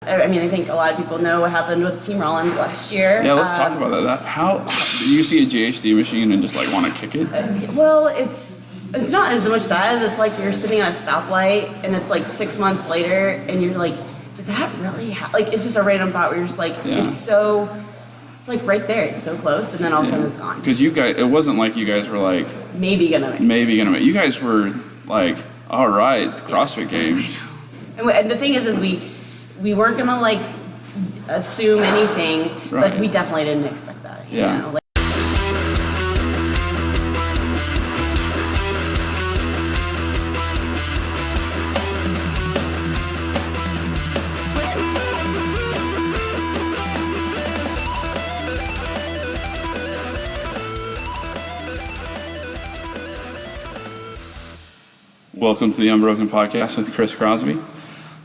I mean, I think a lot of people know what happened with Team Rollins last year. Yeah, let's talk about that. How do you see a GHD machine and just like want to kick it? Well, it's not as much that as it's like you're sitting at a stoplight and it's like 6 months later and you're like, did that really happen? Like, it's just a random thought where you're just like, it's like right there, it's so close, and then all of a sudden it's gone. Because you guys, it wasn't like you guys were like maybe gonna make. You guys were like, all right, CrossFit Games. And the thing is we weren't gonna like assume anything, but we definitely didn't expect that. You know? Welcome to the Unbroken podcast with Chris Crosby.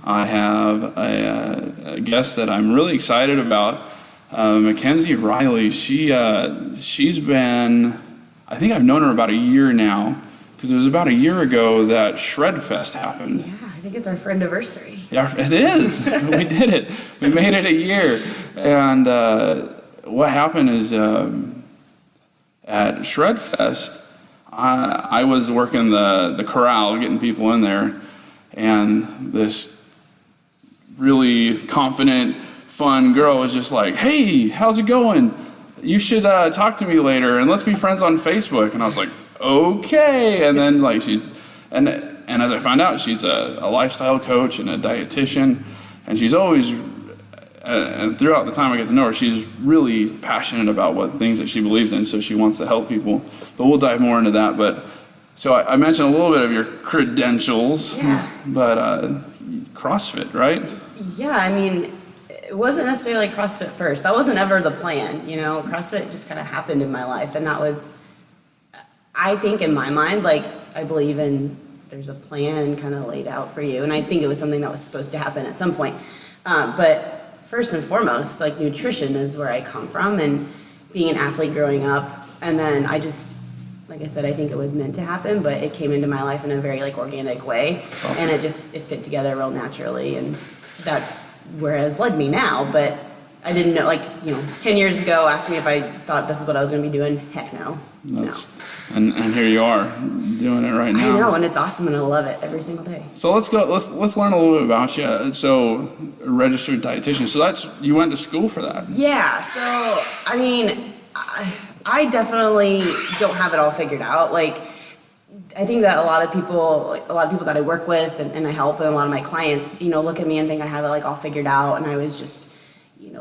I have a guest that I'm really excited about, Mekenzie Riley. She's been, I think I've known her about a year now, because it was about a year ago that Shred Fest happened. Yeah, I think it's our friendiversary. Yeah, it is. We did it. We made it a year. And what happened is at Shred Fest, I was working the corral, getting people in there, and this really confident, fun girl was just like, "Hey, how's it going? You should talk to me later, and let's be friends on Facebook." And I was like, "Okay." And then like and as I found out, she's a lifestyle coach and a dietitian, and she's always, and throughout the time I get to know her, she's really passionate about what things that she believes in, so she wants to help people. But we'll dive more into that. But so I mentioned a little bit of your credentials, but CrossFit, right? Yeah, I mean, it wasn't necessarily CrossFit first. That wasn't ever the plan, you know. CrossFit just kind of happened in my life, and that was, I think in my mind, like, I believe in there's a plan kind of laid out for you, and I think it was something that was supposed to happen at some point. But first and foremost, like, nutrition is where I come from, and being an athlete growing up, and then I just, like I said, I think it was meant to happen, but it came into my life in a very like organic way, and it fit together real naturally, and that's where it has led me now. But I didn't know, like, 10 years ago, asked me if I thought this is what I was going to be doing. Heck no. And here you are doing it right now. I know, and it's awesome, and I love it every single day. So let's learn a little bit about you. So, a registered dietitian. So you went to school for that. Yeah. So I mean, I definitely don't have it all figured out. Like, I think that a lot of people that I work with and I help, and a lot of my clients, look at me and think I have it like all figured out, and I was just,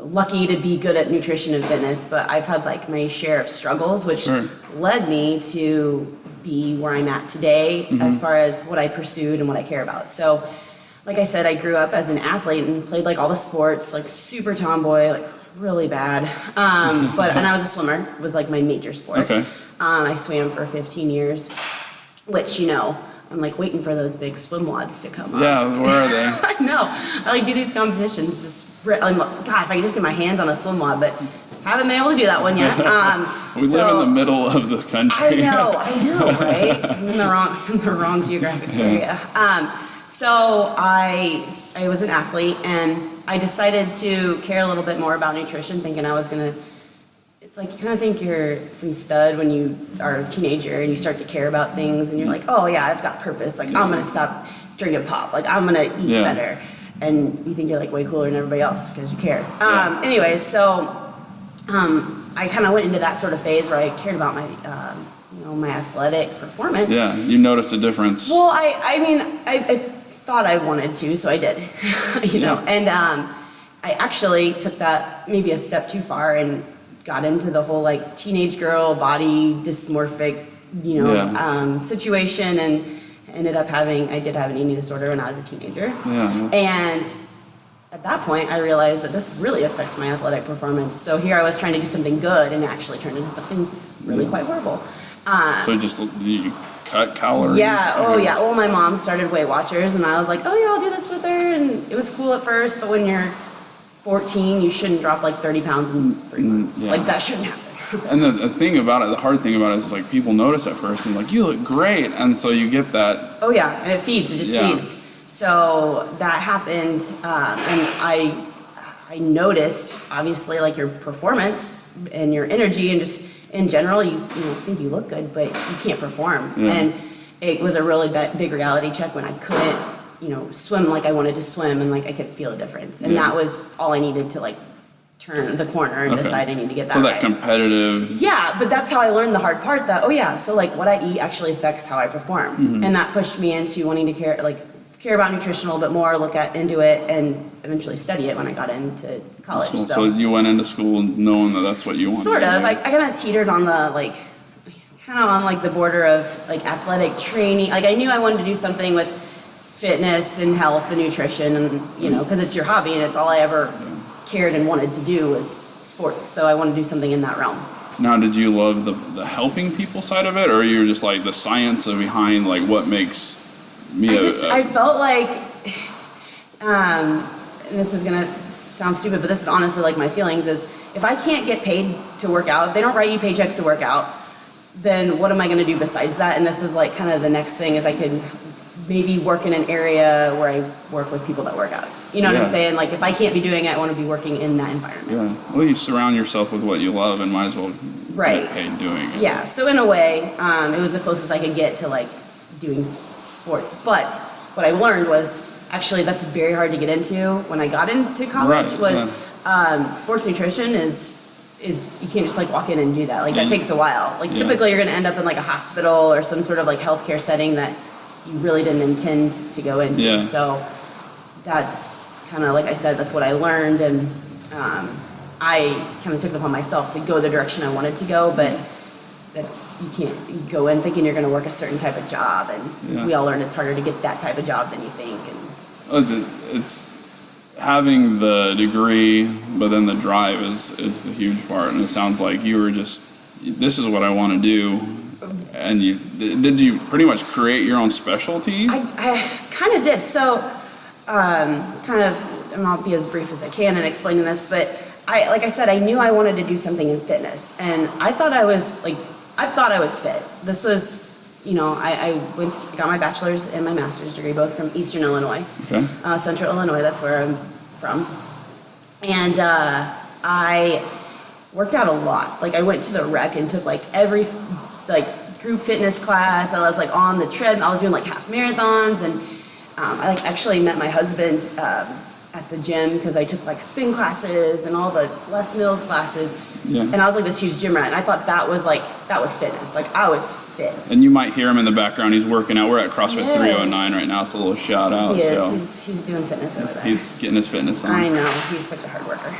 lucky to be good at nutrition and fitness. But I've had like my share of struggles, which led me to be where I'm at today, as far as what I pursued and what I care about. So, like I said, I grew up as an athlete and played like all the sports, like super tomboy, like really bad. And I was a swimmer, was like my major sport. Okay. I swam for 15 years, which, I'm like waiting for those big swim wads to come up. Yeah, where are they? I know. I like do these competitions, God, if I could just get my hands on a swim wad, but haven't been able to do that one yet. We live in the middle of the country. I know, right? I'm in the wrong geographic area. So I was an athlete, and I decided to care a little bit more about nutrition, thinking I was gonna. It's like you kind of think you're some stud when you are a teenager and you start to care about things, and you're like, oh yeah, I've got purpose. Like, I'm gonna stop drinking pop. Like, I'm gonna eat better. And you think you're like way cooler than everybody else because you care. Anyways, so I kind of went into that sort of phase where I cared about my my athletic performance. Yeah, you noticed a difference. Well, I thought I wanted to, so I did. And I actually took that maybe a step too far and got into the whole like teenage girl body dysmorphic, situation, and I did have an eating disorder when I was a teenager. Yeah. And at that point, I realized that this really affects my athletic performance. So here I was trying to do something good, and it actually turned into something really quite horrible. So you cut calories? Yeah. Oh, yeah. Well, my mom started Weight Watchers, and I was like, oh, yeah, I'll do this with her. And it was cool at first, but when you're 14, you shouldn't drop like 30 pounds in 3 months. Yeah. Like, that shouldn't happen. And the thing about it, the hard thing about it is like people notice at first and like, you look great. And so you get that. Oh, yeah. And it just feeds. So that happened. And I I noticed, obviously, like your performance and your energy and just in general, you think you look good, but you can't perform. Yeah. And it was a really big reality check when I couldn't, swim like I wanted to swim and like I could feel the difference. And that was all I needed to like turn the corner and decide I need to get that So that right. competitive. Yeah, but that's how I learned the hard part that, so like what I eat actually affects how I perform. And that pushed me into wanting to care about nutrition a little bit more, look into it, and eventually study it when I got into college. Cool. So you went into school knowing that that's what you wanted Sort to of. do. I kind of teetered on the kind of on like the border of like athletic training. Like I knew I wanted to do something with fitness and health and nutrition, and because it's your hobby and it's all I ever cared and wanted to do was sports. So I wanted to do something in that realm. Now, did you love the helping people side of it, or you were just like the science behind like what makes me I felt like, and this is gonna sound stupid, but this is honestly like my feelings is if I can't get paid to work out, if they don't write you paychecks to work out, then what am I gonna do besides that? And this is like kind of the next thing is I could maybe work in an area where I work with people that work out. You know what I'm saying? Like if I can't be doing it, I want to be working in that environment. Yeah. Well, you surround yourself with what you love and might as well get paid doing it. Yeah. So in a way, it was the closest I could get to like doing sports. But what I learned was actually that's very hard to get into when I got into college sports nutrition is you can't just like walk in and do that. Like that takes a while. Like typically you're going to end up in like a hospital or some sort of like healthcare setting that you really didn't intend to go into. Yeah. So that's kind of, like I said, that's what I learned. And I kind of took it upon myself to go the direction I wanted to go. But you can't go in thinking you're going to work a certain type of job. And we all learned it's harder to get that type of job than you think. And it's having the degree, but then the drive is the huge part. And it sounds like you were just, this is what I want to do. And did you pretty much create your own specialty? I kind of did. So, and I'll be as brief as I can in explaining this, but like I said, I knew I wanted to do something in fitness, and I thought I was fit. This was, I got my bachelor's and my master's degree, both from Eastern Illinois, Central Illinois, that's where I'm from. And I worked out a lot. Like I went to the rec and took like every group fitness class. I was like on the treadmill. I was doing like half marathons, and I actually met my husband at the gym because I took like spin classes and all the Les Mills classes. Yeah. And I was like this huge gym rat, and I thought that was fitness. Like I was fit. And you might hear him in the background. He's working out. We're at CrossFit 309 right now. It's a little shout out. He is. He's doing fitness over there. He's getting his fitness on. I know. He's such a hard worker.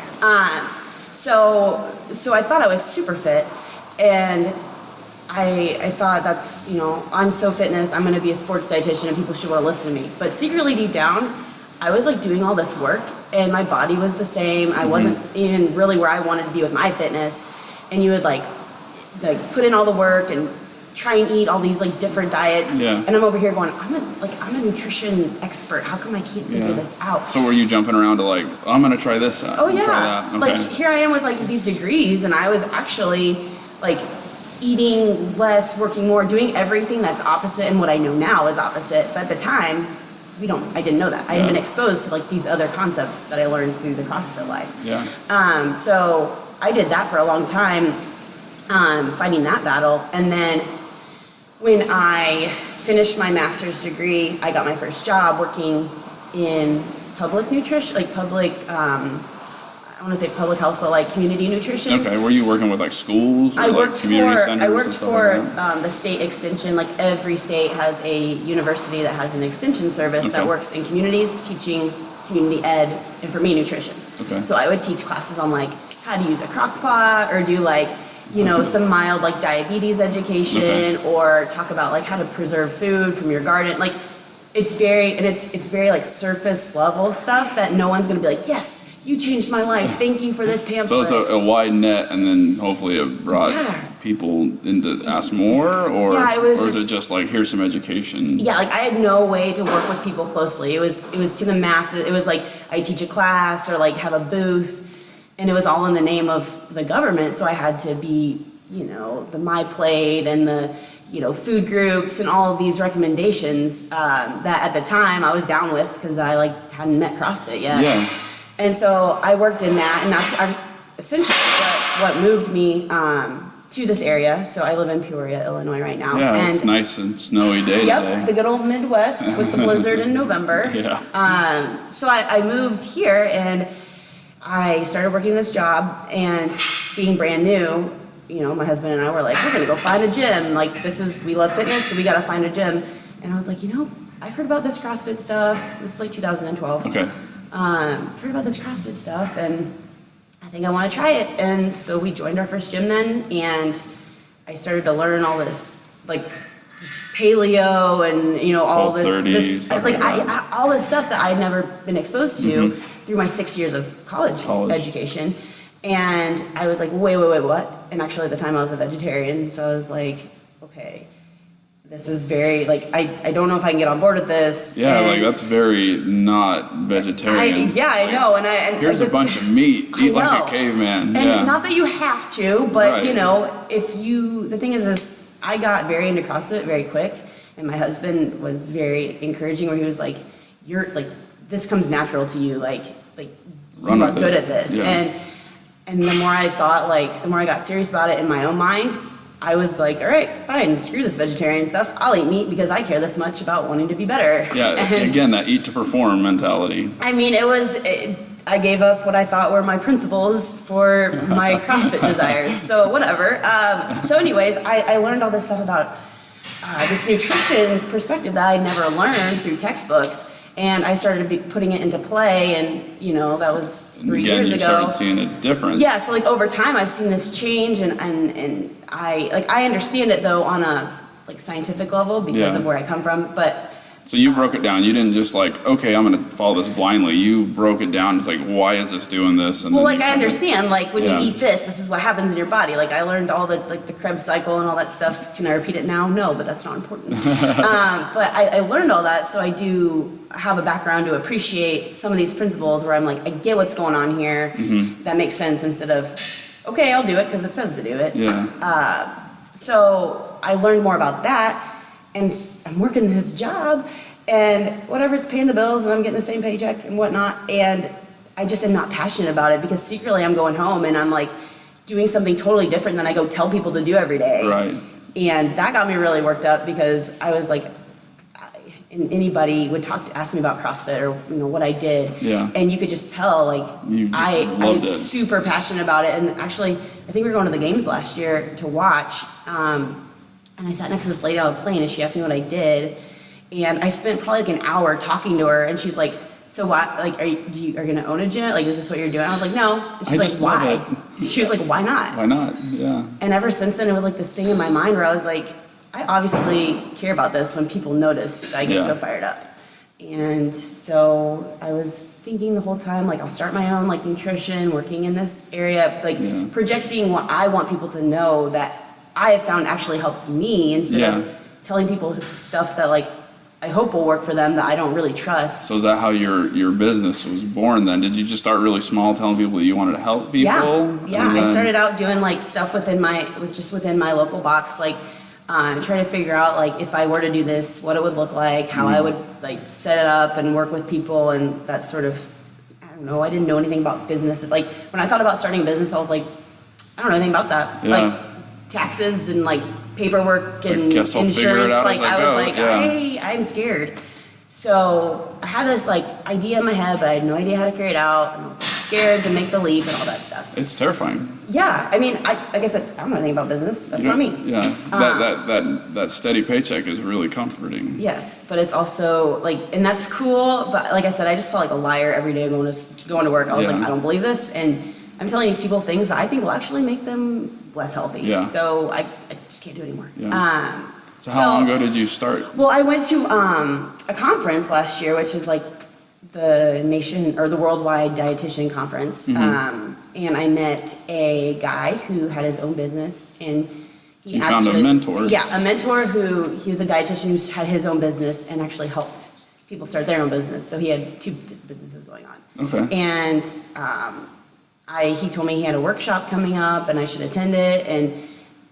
So I thought I was super fit, and I thought that's, I'm so fitness, I'm going to be a sports dietitian and people should want to listen to me. But secretly deep down, I was like doing all this work and my body was the same. I wasn't even really where I wanted to be with my fitness. And you would like put in all the work and try and eat all these like different diets. Yeah. And I'm over here going, I'm a nutrition expert. How come I can't figure this out? So were you jumping around to like, I'm going to try this out. Oh yeah. Try that. Okay. Like here I am with like these degrees and I was actually like eating less, working more, doing everything that's opposite and what I know now is opposite. But at the time, I didn't know that. I had been exposed to like these other concepts that I learned through the CrossFit life. Yeah. So I did that for a long time, fighting that battle. And then when I finished my master's degree, I got my first job working in public nutrition, like public, I want to say public health, but like community nutrition. Okay, were you working with like schools or like community centers? I worked for the state extension. Like every state has a university that has an extension service that works in communities, teaching community ed and for me nutrition. Okay. So I would teach classes on like how to use a crock pot or do like, some mild like diabetes education or talk about like how to preserve food from your garden. Like it's very like surface level stuff that no one's going to be like, yes, you changed my life. Thank you for this pamphlet. So it's a wide net, and then hopefully it brought people in to ask more, or is it just like here's some education? Yeah, like I had no way to work with people closely. It was to the masses. It was like I teach a class or like have a booth, and it was all in the name of the government. So I had to be, the My Plate and the food groups and all of these recommendations that at the time I was down with because I like hadn't met CrossFit yet. Yeah. And so I worked in that, and that's essentially what moved me to this area. So I live in Peoria, Illinois right now. Yeah, and it's nice and snowy day today. the good old Midwest with the blizzard in November. Yeah. So I moved here, and I started working this job, and being brand new, you know, my husband and I were like, we're gonna go find a gym. Like, we love fitness, so we gotta find a gym. And I was like, you know, I've heard about this CrossFit stuff. This is like 2012. Okay. Heard about this CrossFit stuff, and I think I want to try it. And so we joined our first gym then, and I started to learn all this, like, this paleo and, you know, all this all this stuff that I'd never been exposed to through my 6 years of college education. And I was like, wait, what? And actually at the time I was a vegetarian, so I was like, okay, this is very, like, I don't know if I can get on board with this. Yeah, and like, that's very not vegetarian. I know. And here's a bunch of meat. Eat like a caveman. And not that you have to, but Right. you know, the thing is I got very into CrossFit very quick, and my husband was very encouraging, where he was like, you're like, this comes natural to you, like Run you are with good it. at this. Yeah. And the more I thought, like, the more I got serious about it in my own mind, I was like, all right, fine, screw this vegetarian stuff. I'll eat meat because I care this much about wanting to be better. Yeah, And, again, that eat to perform mentality. I mean, I gave up what I thought were my principles for my CrossFit desires. So whatever. So anyways, I learned all this stuff about this nutrition perspective that I never learned through textbooks. And I started putting it into play, and, you know, that was 3 years ago. Again, you started seeing a difference. Yeah, so like over time I've seen this change, and I understand it though on a like scientific level because of where I come from, but So you broke it down. You didn't just like, okay, I'm going to follow this blindly. You broke it down. It's like, why is this doing this? And well, then like I understand, like when Yeah. you eat this is what happens in your body. Like I learned all the like the Krebs cycle and all that stuff. Can I repeat it now? No, but that's not important. But I learned all that, so I do have a background to appreciate some of these principles where I'm like, I get what's going on here. That makes sense, instead of, okay, I'll do it because it says to do it. Yeah. So I learned more about that, and I'm working this job, and whatever, it's paying the bills, and I'm getting the same paycheck and whatnot, and I just am not passionate about it, because secretly I'm going home and I'm like doing something totally different than I go tell people to do every day. Right. And that got me really worked up, because I was like, and anybody would ask me about CrossFit or, you know, what I did. Yeah. And you could just tell, like, You just I'm loved it. super passionate about it. And actually, I think we were going to the games last year to watch. And I sat next to this lady on a plane, and she asked me what I did. And I spent probably like an hour talking to her, and she's like, so what, like, are you gonna own a gym? Like, is this what you're doing? I was like, no. And she's I like, just love why? She was like, why not? Why not? Yeah. And ever since then, it was like this thing in my mind where I was like, I obviously care about this when people notice I get Yeah. so fired up. And so I was thinking the whole time, like, I'll start my own, like, nutrition, working in this area, like, Yeah. projecting what I want people to know that I have found actually helps me, instead Yeah. of telling people stuff that, like, I hope will work for them that I don't really trust. So is that how your business was born then? Did you just start really small, telling people that you wanted to help people? Yeah. And I then- started out doing like stuff within my local box, like trying to figure out, like, if I were to do this, what it would look like, how I would like set it up and work with people, and that sort of, I don't know, I didn't know anything about business. Like when I thought about starting a business, I was like, I don't know anything about that. Yeah. Like taxes and like paperwork and guess I'll insurance. figure it out Like as I I go, was like, yeah. I'm scared. So I had this like idea in my head, but I had no idea how to carry it out, and I was like, scared to make the leap and all that stuff. It's terrifying. Yeah, I mean, like I said, I don't know anything about business. That's You not know- me. Yeah. That steady paycheck is really comforting. Yes, but it's also like, and that's cool. But like I said, I just felt like a liar every day going to work. I was Yeah. like, I don't believe this, and I'm telling these people things that I think will actually make them less healthy. Yeah. So I just can't do it anymore. Yeah. So how long ago did you start? Well, I went to a conference last year, which is like the nation or the worldwide dietitian conference, Mm-hmm. and I met a guy who had his own business, and he You found a mentor. Yeah, a mentor he was a dietitian who had his own business and actually helped people start their own business. So he had two businesses going on. Okay. And he told me he had a workshop coming up and I should attend it, and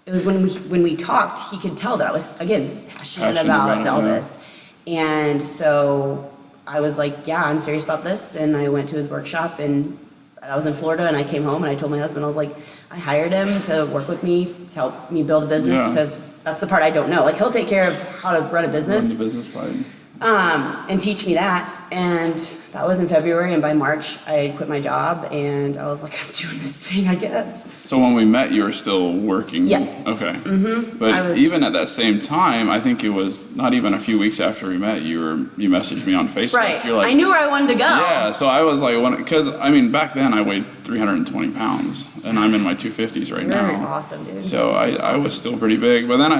it was when we talked, he could tell that I was, again, passionate about it, all yeah. this. And so I was like, yeah, I'm serious about this. And I went to his workshop, and I was in Florida, and I came home and I told my husband, I was like, I hired him to work with me to help me build a business, Yeah. because that's the part I don't know. Like, he'll take care of how to run a Run business. the business part. And teach me that. And that was in February, and by March I quit my job, and I was like, I'm doing this thing, I guess. So when we met, you were still working? Yeah. Okay. I But was- even at that same time, I think it was not even a few weeks after we met, you messaged me on Facebook. Right. You're like, I knew where I wanted to go. yeah, so I was like, because I mean, back then I weighed 320 pounds, and I'm in my 250s right now. Very awesome, dude. So I was still pretty big, but then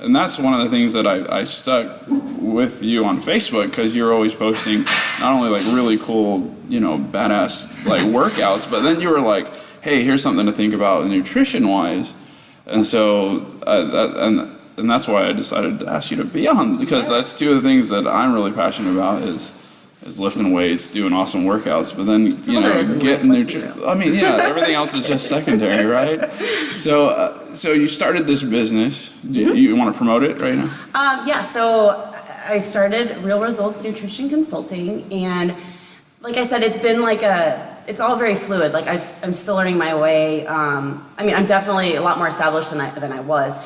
and that's one of the things that I stuck with you on Facebook, because you're always posting not only like really cool, badass like workouts, but then you were like, hey, here's something to think about nutrition wise, and so and that's why I decided to ask you to be on, because that's two of the things that I'm really passionate about is lifting weights, doing awesome workouts, but then getting nutrition. I mean, yeah, everything else is just secondary, right? So you started this business. Do you want to promote it right now? Yeah, so I started Real Results Nutrition Consulting, and like I said, it's been like it's all very fluid. Like I'm still learning my way. I mean, I'm definitely a lot more established than I was,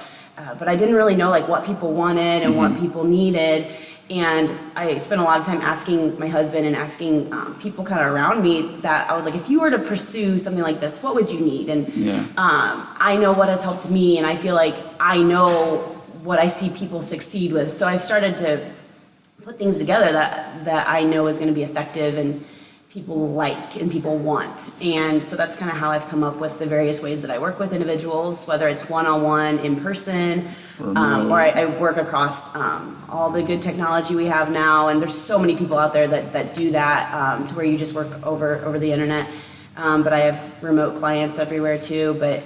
but I didn't really know like what people wanted and what people needed. And I spent a lot of time asking my husband and asking people kind of around me that I was like, if you were to pursue something like this, what would you need? And I know what has helped me, and I feel like I know what I see people succeed with. So I started to put things together that I know is going to be effective and people like and people want. And so that's kind of how I've come up with the various ways that I work with individuals, whether it's one-on-one, in person, or I work across all the good technology we have now. And there's so many people out there that do that to where you just work over the internet. But I have remote clients everywhere too. But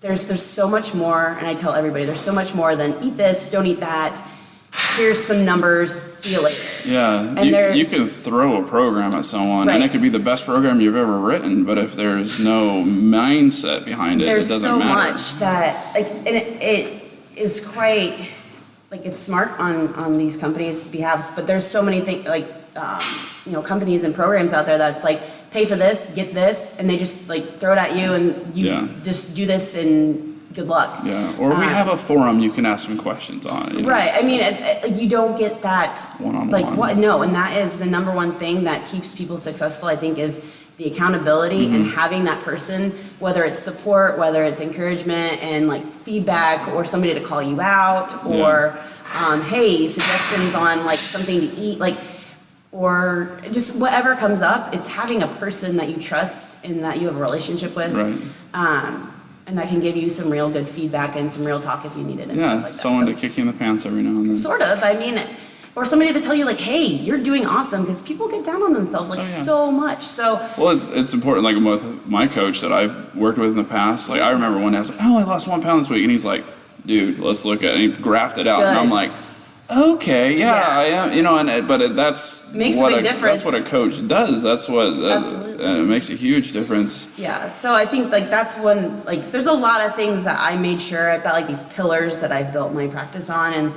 there's so much more, and I tell everybody there's so much more than eat this, don't eat that. Here's some numbers, see you later. Yeah, And you can throw a program at someone, and Right. it could be the best program you've ever written, but if there's no mindset behind it, There's it doesn't so matter. much that, like, and it is quite, like, it's smart on these companies' behalves, but there's so many things, like, companies and programs out there that's like, pay for this, get this, and they just like throw it at you, and you just do this and good luck. Yeah, or we have a forum you can ask some questions on. Right. I mean, you don't get that One-on-one. like what? No, and that is the number one thing that keeps people successful. I think is the accountability and having that person, whether it's support, whether it's encouragement and like feedback, or somebody to call you out, or hey, suggestions on like something to eat, like, or just whatever comes up. It's having a person that you trust and that you have a relationship with. Right. And that can give you some real good feedback and some real talk if you need it. And stuff like that. Someone So- to kick you in the pants every now and then. Sort of. I mean, or somebody to tell you like, hey, you're doing awesome, because people get down on themselves like so much. So Well, it's important. Like with my coach that I've worked with in the past, like I remember one day I was like, oh, I lost 1 pound this week, and he's like, dude, let's look at it. And he graphed it out, and I'm Good. like, okay, I am, but that's Makes what a big difference. that's what a coach does. That's what Absolutely. it makes a huge difference. yeah, so I think like that's one, like there's a lot of things that I made sure I've got like these pillars that I've built my practice on, and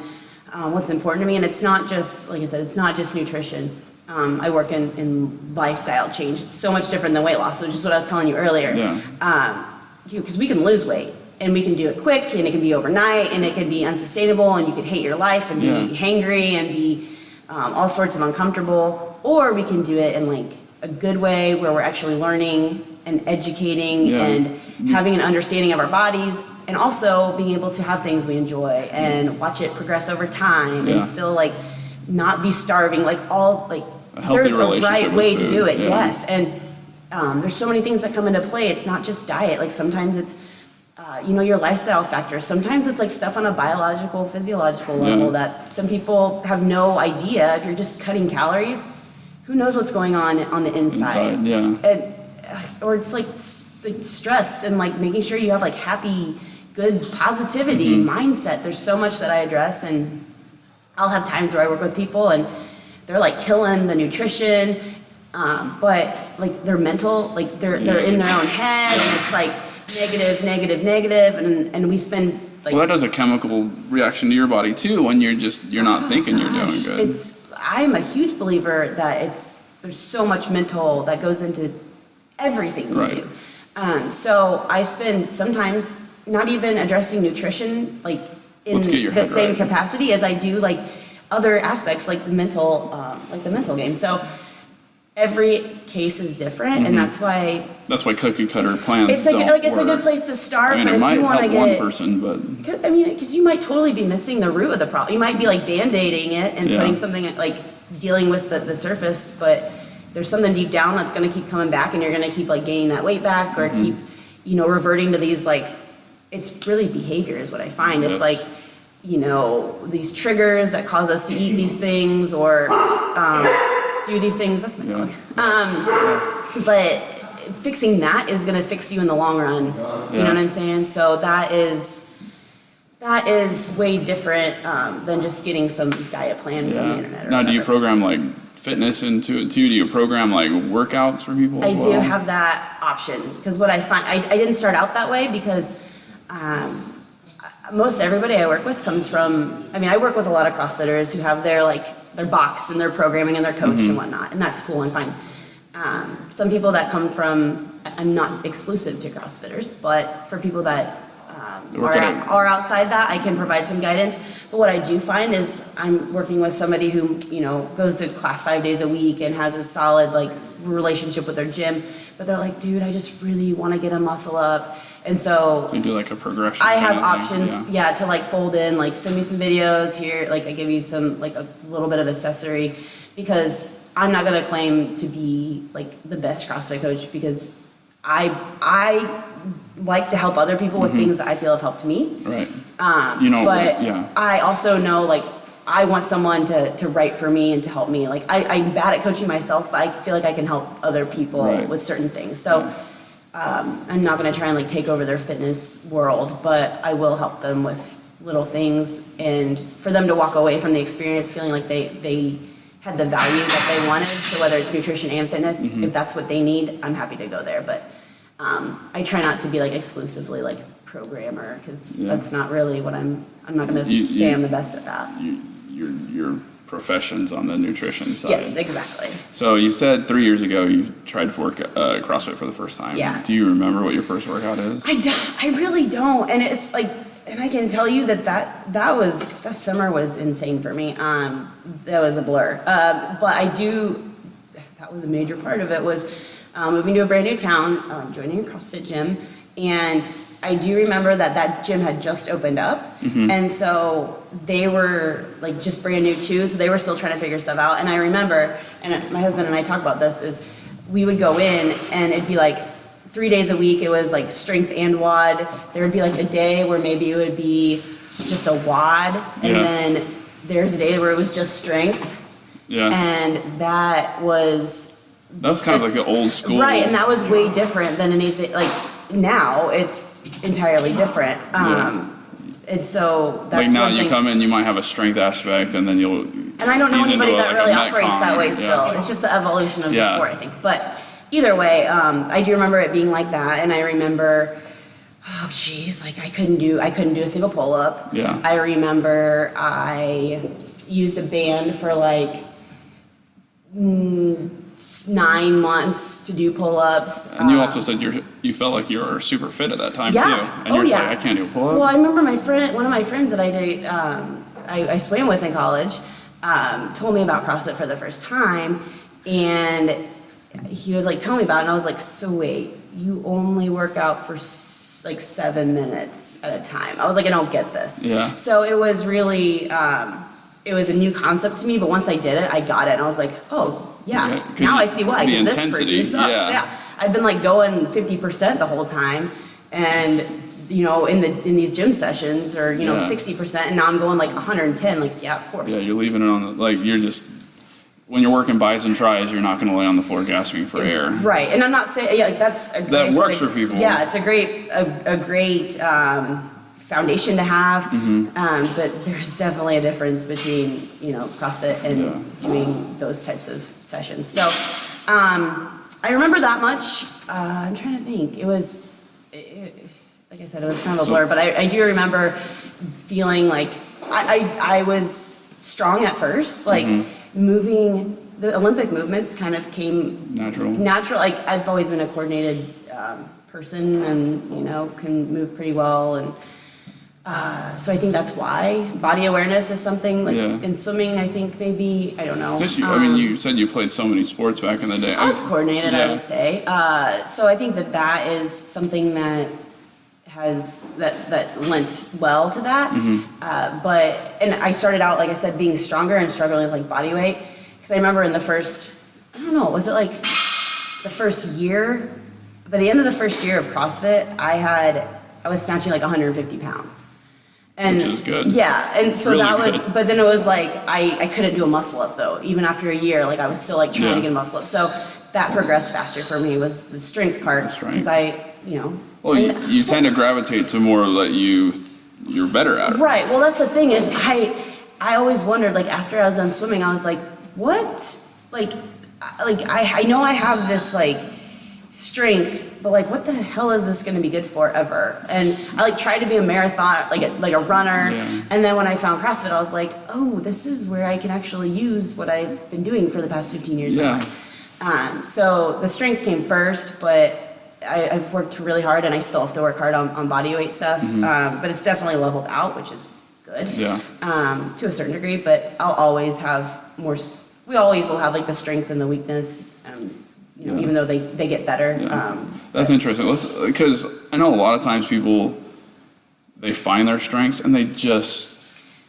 what's important to me. And it's not just, like I said, it's not just nutrition. I work in lifestyle change. It's so much different than weight loss. So just what I was telling you earlier. Yeah. Because we can lose weight, and we can do it quick, and it can be overnight, and it can be unsustainable, and you could hate your life and be hangry and be all sorts of uncomfortable. Or we can do it in like a good way where we're actually learning and educating and having an understanding of our bodies, and also being able to have things we enjoy and watch it progress over time and still like not be starving, like all like A healthy there's a relationship right with way to food, do it. yeah. Yes. And there's so many things that come into play. It's not just diet. Like sometimes it's your lifestyle factors. Sometimes it's like stuff on a biological, physiological level that some people have no idea. If you're just cutting calories, who knows what's going on the inside? Or it's like stress and like making sure you have like happy, good positivity mindset. There's so much that I address, and I'll have times where I work with people and they're like killing the nutrition, but like their mental, like they're in their own head, and it's like negative, and we spend like. Well, that does a chemical reaction to your body too when you're not thinking you're doing good. I'm a huge believer that there's so much mental that goes into everything we Right. do. So I spend sometimes not even addressing nutrition, like in Let's get your the head same right. capacity as I do like other aspects, like the mental game. So every case is different, and that's why cookie cutter plans it's like, don't it's a work. good place to start. I mean, but it if might you want to help one get, person, but because you might totally be missing the root of the problem. You might be like band-aiding it and Yeah. putting something like dealing with the surface, but there's something deep down that's going to keep coming back, and you're going to keep like gaining that weight back, or keep, reverting to these like, it's really behavior is what I find. It's Yes. like, these triggers that cause us to eat these things or do these things. That's my dog. But fixing that is going to fix you in the long run. You know what I'm saying? So that is way different than just getting some diet plan from the internet. Or Now, do you whatever. program like fitness into it too? Do you program like workouts for people as I well? do have that option, because what I find, I didn't start out that way because most everybody I work with comes from, I work with a lot of CrossFitters who have their box and their programming and their coach and whatnot, and that's cool and fine. Some people that come from, I'm not exclusive to CrossFitters, but for people that are outside that, I can provide some guidance. But what I do find is I'm working with somebody who, goes to class 5 days a week and has a solid relationship with their gym, but they're like, dude, I just really want to get a muscle up. And so you do like a progression. I have kind of thing, options, to fold in, send me some videos here, I give you some, a little bit of accessory, because I'm not gonna claim to be the best CrossFit coach, because I like to help other people with things that I feel have helped me. Right. But I also know, I want someone to write for me and to help me. I'm bad at coaching myself, but I feel like I can help other people with certain things. So I'm not going to try and take over their fitness world, but I will help them with little things, and for them to walk away from the experience feeling like they had the value that they wanted. So whether it's nutrition and fitness, if that's what they need, I'm happy to go there. But I try not to be exclusively programmer, because that's not really what I'm not going to say I'm the best at that. Your profession's on the nutrition side. Yes, exactly. So you said 3 years ago you tried to work CrossFit for the first time. Yeah. Do you remember what your first workout is? I really don't, and it's and I can tell you that summer was insane for me. That was a blur. But that was a major part of it, was moving to a brand new town, joining a CrossFit gym, and I do remember that gym had just opened up, and so they were just brand new too, so they were still trying to figure stuff out. And I remember, and my husband and I talk about this, is we would go in and it'd be 3 days a week, it was strength and WOD. There would be a day where maybe it would be just a WOD, and then there's a day where it was just strength. Yeah. And that was kind of the old school. Right, and that was way different than anything, now it's entirely different. And so that's now one you thing. come in, you might have a strength aspect, and then you'll. And I don't know ease anybody into that a really Metcon, operates that way still. It's just the evolution of the sport, I think. But either way, I do remember it being like that, and I remember, oh geez, I couldn't do a single pull-up. Yeah. I remember I used a band for 9 months to do pull-ups. And you also said you felt like you were super fit at that time too. And you're just I can't do a pull-up. Well, I remember one of my friends that I swam with in college, told me about CrossFit for the first time, and he was telling me about it, and I was like, so wait, you only work out for 7 minutes at a time. I was like, I don't get this. Yeah. So it was really, it was a new concept to me, but once I did it, I got it, and I was like, oh, yeah, now I see why, the because this for you intensity, sucks. Yeah. I've been going 50% the whole time, and in these gym sessions, or 60%, and now I'm going 110. Yeah, of course. Yeah, you're leaving it on the you're just when you're working bis and tris, you're not going to lay on the floor gasping for air. Right, and I'm not saying that works for people. Yeah, it's a great foundation to have, but there's definitely a difference between CrossFit and doing those types of sessions. So I remember that much. I'm trying to think. It was, like I said, it was kind of a blur, but I do remember feeling like I was strong at first, moving, the Olympic movements kind of came Natural. like I've always been a coordinated person and, you know, can move pretty well. And so I think that's why body awareness is something like in swimming, I think maybe, I don't know. Just, I mean, you said you played so many sports back in the day. I was coordinated, I would say. So I think that is something that that lent well to that. And I started out, like I said, being stronger and struggling with like body weight. Because I remember in the first, I don't know, was it like the first year? By the end of the first year of CrossFit, I was snatching like 150 pounds. And which is good. Yeah, and so really that was, good. but then it was like, I couldn't do a muscle up though. Even after a year, like I was still like trying to get a muscle up. So that progressed faster for me was the strength part. Because Well, you tend to gravitate to more that you're better at. Right, well that's the thing is, I always wondered, like after I was done swimming, I was like, what? Like I know I have this like strength, but like what the hell is this gonna be good for ever? And I like tried to be a marathon, like a runner, and then when I found CrossFit, I was like, oh, this is where I can actually use what I've been doing for the past 15 years. So the strength came first, but I've worked really hard and I still have to work hard on body weight stuff, but it's definitely leveled out, which is good to a certain degree, but I'll always have more, we always will have like the strength and the weakness, you know, even though they get better. That's interesting, because I know a lot of times people, they find their strengths and they just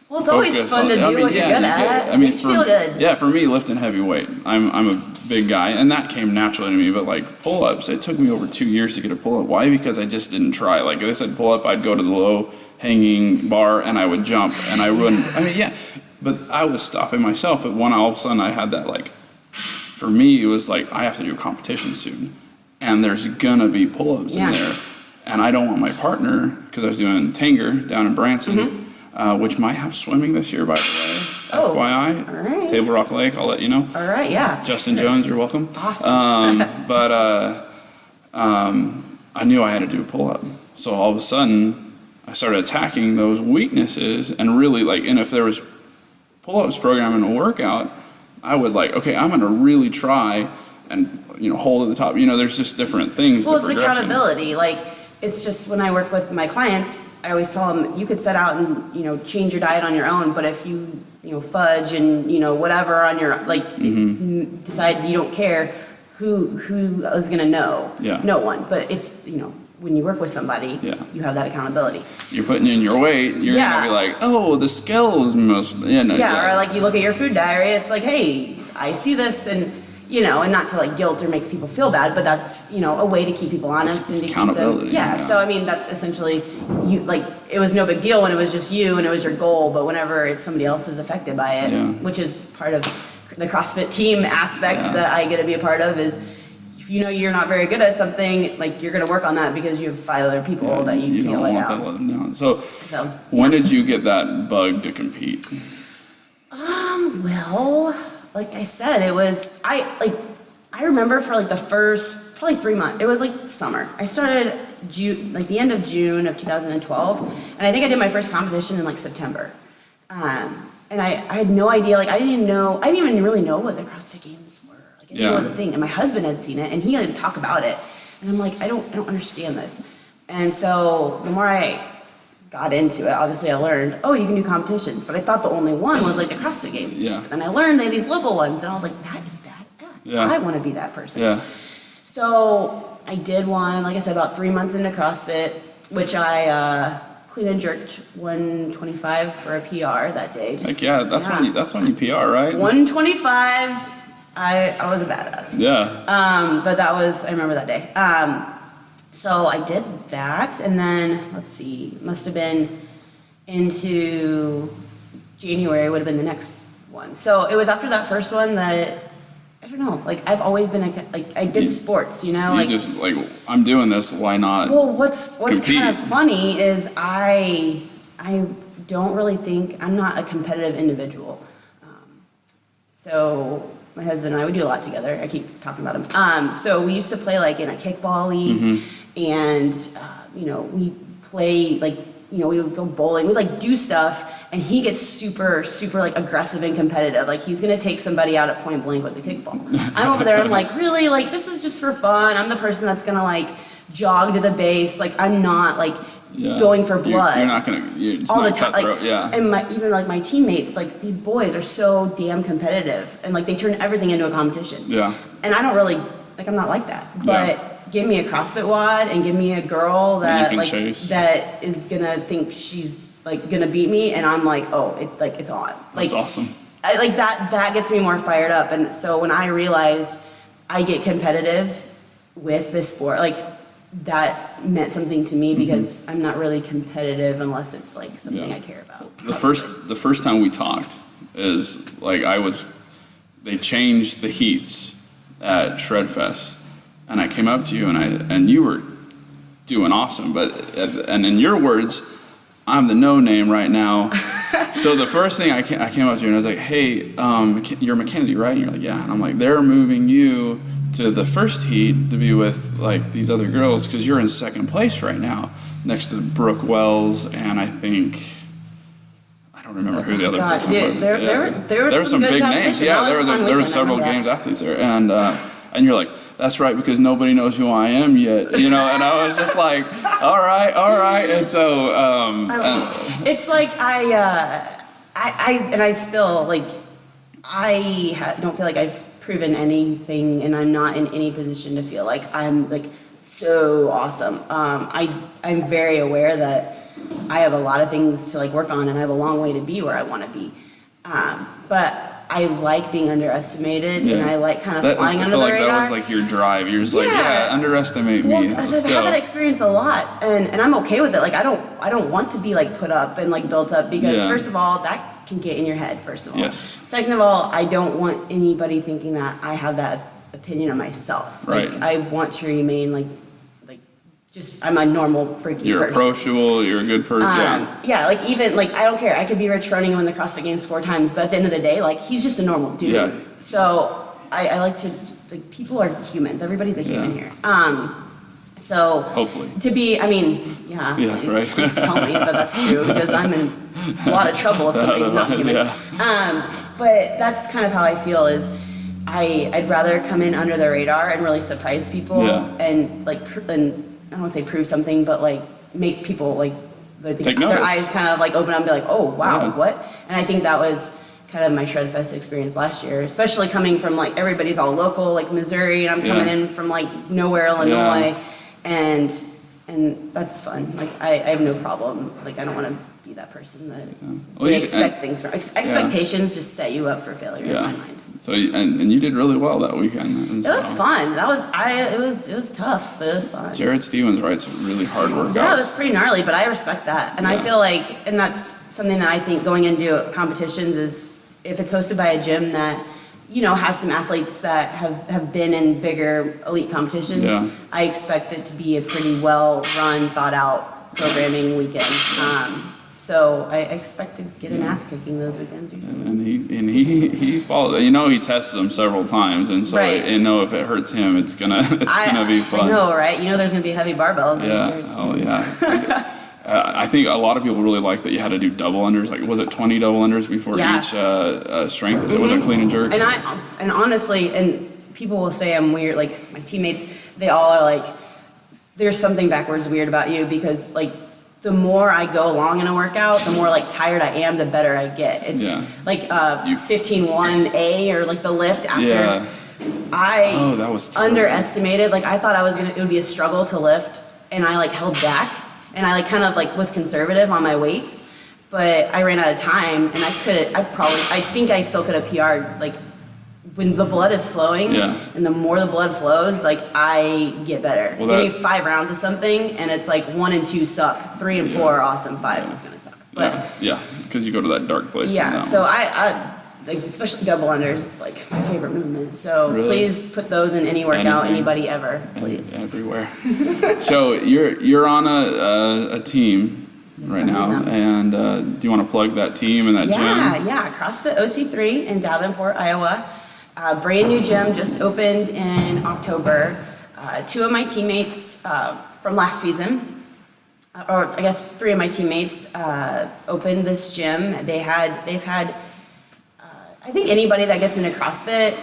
well, it's always fun to do what you're good at. I mean, feel good. Yeah, for me, lifting heavy weight, I'm a big guy, and that came naturally to me. But like pull-ups, it took me over 2 years to get a pull-up. Why? Because I just didn't try. Like if they said pull-up, I'd go to the low hanging bar and I would jump, and I wouldn't. I mean, but I was stopping myself. But when all of a sudden I had that, like, for me, it was like I have to do a competition soon, and there's gonna be pull-ups in there, and I don't want my partner, because I was doing Tanger down in Branson. Which might have swimming this year, by the way. FYI. All right. Table Rock Lake, I'll let you know. All right, yeah. Justin Jones, you're welcome. Awesome. I knew I had to do a pull-up. So all of a sudden, I started attacking those weaknesses and really like, and if there was pull-ups program in a workout, I would like, okay, I'm going to really try and, you know, hold at the top. You know, there's just different things. Well, it's accountability. Like, it's just when I work with my clients, I always tell them, you could set out and, you know, change your diet on your own, but if you fudge and, you know, whatever on your, like, decide you don't care, who is going to know? No one. But if, you know, when you work with somebody, you have that accountability. You're putting in your weight, you're going to be like, oh, the scales must, or like you look at your food diary, it's like, hey, I see this, and, you know, and not to like guilt or make people feel bad, but that's, you know, a way to keep people honest and to accountability. Keep them, so I mean, that's essentially you, like, it was no big deal when it was just you and it was your goal, but whenever it's somebody else is affected by it, which is part of the CrossFit team aspect that I get to be a part of, is if you know you're not very good at something, like you're going to work on that because you have 5 other people that you can't let out. Let them down. So when did you get that bug to compete? Well, like I said, it was, I remember for like the first, probably 3 months, it was like summer. I started like the end of June of 2012, and I think I did my first competition in like September. And I had no idea, like I didn't even really know what the CrossFit Games were. Like I knew it was a thing, and my husband had seen it, and he had to talk about it. And I'm like, I don't understand this. And so the more I got into it, obviously I learned, you can do competitions, but I thought the only one was like the CrossFit Games. And I learned they had these local ones, and I was like, that is badass. I want to be that person. So I did one, like I said, about 3 months into CrossFit, which I clean and jerked 125 for a PR that day. That's when you PR, right? 125. I was a badass. But I remember that day. So I did that, and then, let's see, must have been into January would have been the next one. So it was after that first one that, I don't know, like I've always been, I did sports, you know? You just like, I'm doing this, why not? Well, what's kind of funny is I don't really think, I'm not a competitive individual. So my husband and I, we do a lot together. I keep talking about him. So we used to play like in a kickball league, and you know, we play like, you know, we would go bowling, we like do stuff, and he gets super, super like aggressive and competitive. Like he's gonna take somebody out at point blank with the kickball. I'm over there, I'm like, really? Like this is just for fun. I'm the person that's gonna like jog to the base. Like I'm not like going for blood. You're not gonna, it's all not the time. cutthroat, Like, and even like my teammates, like these boys are so damn competitive and like they turn everything into a competition. Yeah. And I don't really, like I'm not like that. But give me a CrossFit WOD and give me a girl that like, chase. that is gonna think she's like gonna beat me, and I'm like, oh, it's on. Like, That's awesome. I, like that gets me more fired up. And so when I realized I get competitive with this sport, like that meant something to me because I'm not really competitive unless it's like something I care about. The first time we talked is like they changed the heats at Shredfest, and I came up to you and you were doing awesome, and in your words, I'm the no name right now. So the first thing I came up to you and I was like, hey, you're Mekenzie, right? And you're like, yeah. And I'm like, they're moving you to the first heat to be with like these other girls because you're in second place right now next to Brooke Wells and I don't remember who the other person was. There were some big names. Yeah, there were several games athletes there, and you're like, that's right, because nobody knows who I am yet, you know. And I was just like, all right. And so it's like I still like don't feel like I've proven anything, and I'm not in any position to feel like I'm like so awesome. I'm very aware that I have a lot of things to like work on, and I have a long way to be where I want to be. But I like being underestimated, and I like kind of flying under the radar. I feel like that was like your drive. You're just like, underestimate me. Well, I've had that experience a lot, and I'm okay with it. Like I don't want to be like put up and like built up because first of all, that can get in your head. First of all, second of all, I don't want anybody thinking that I have that opinion of myself. Right. Like I want to remain like just I'm a normal freaky You're person. approachable, you're a good person. Like even like I don't care. I could be Rich running him in the CrossFit Games 4 times, but at the end of the day, like he's just a normal dude. Yeah. So I like to like people are humans. Everybody's a human here. So hopefully to be, I mean, right. Just tell me that that's true because I'm in a lot of trouble if somebody's not human. But that's kind of how I feel is I'd rather come in under the radar and really surprise people and like I don't want to say prove something, but like make people like their eyes kind of like open up and be like, oh wow, what? And I think that was kind of my Shredfest experience last year, especially coming from like everybody's all local, like Missouri, and I'm coming in from like nowhere, Illinois, and that's fun. Like I have no problem. Like I don't want to be that person that they expect things from. Expectations just set you up for failure in my mind. So and you did really well that weekend. It was fun. It was tough, but it was fun. Jared Stevens writes really hard workouts. Yeah, it was pretty gnarly, but I respect that, and I feel like, and that's something that I think going into competitions is if it's hosted by a gym that has some athletes that have been in bigger elite competitions. I expect it to be a pretty well run, thought out programming weekend. So I expect to get an ass kicking those weekends usually. And he follows. He tests them several times, and so I know if it hurts him, it's gonna be fun. I know, right? There's gonna be heavy barbells. I think a lot of people really like that you had to do double unders. Like, was it 20 double unders before each strength? Was it clean and jerk? And honestly, and people will say I'm weird. Like my teammates, they all are like, there's something backwards weird about you because like. The more I go along in a workout, the more like tired I am, the better I get. It's like 15-1A or like the lift after. That was terrible. Underestimated. Like I thought it would be a struggle to lift, and I like held back, and I like kind of like was conservative on my weights, but I ran out of time, and I think I still could have PR'd like. When the blood is flowing, and the more the blood flows, like I get better. Give me 5 rounds of something, and it's like 1 and 2 suck, 3 and 4 are awesome, 5 is gonna suck. But because you go to that dark place. So I like especially double unders. It's like my favorite movement. So please put those in any workout, anybody ever, please. Everywhere. So you're on a team right now, and do you want to plug that team and that gym? Yeah, CrossFit OC3 in Davenport, Iowa. Brand new gym just opened in October. 2 of my teammates from last season or I guess 3 of my teammates opened this gym. They've had, I think anybody that gets into CrossFit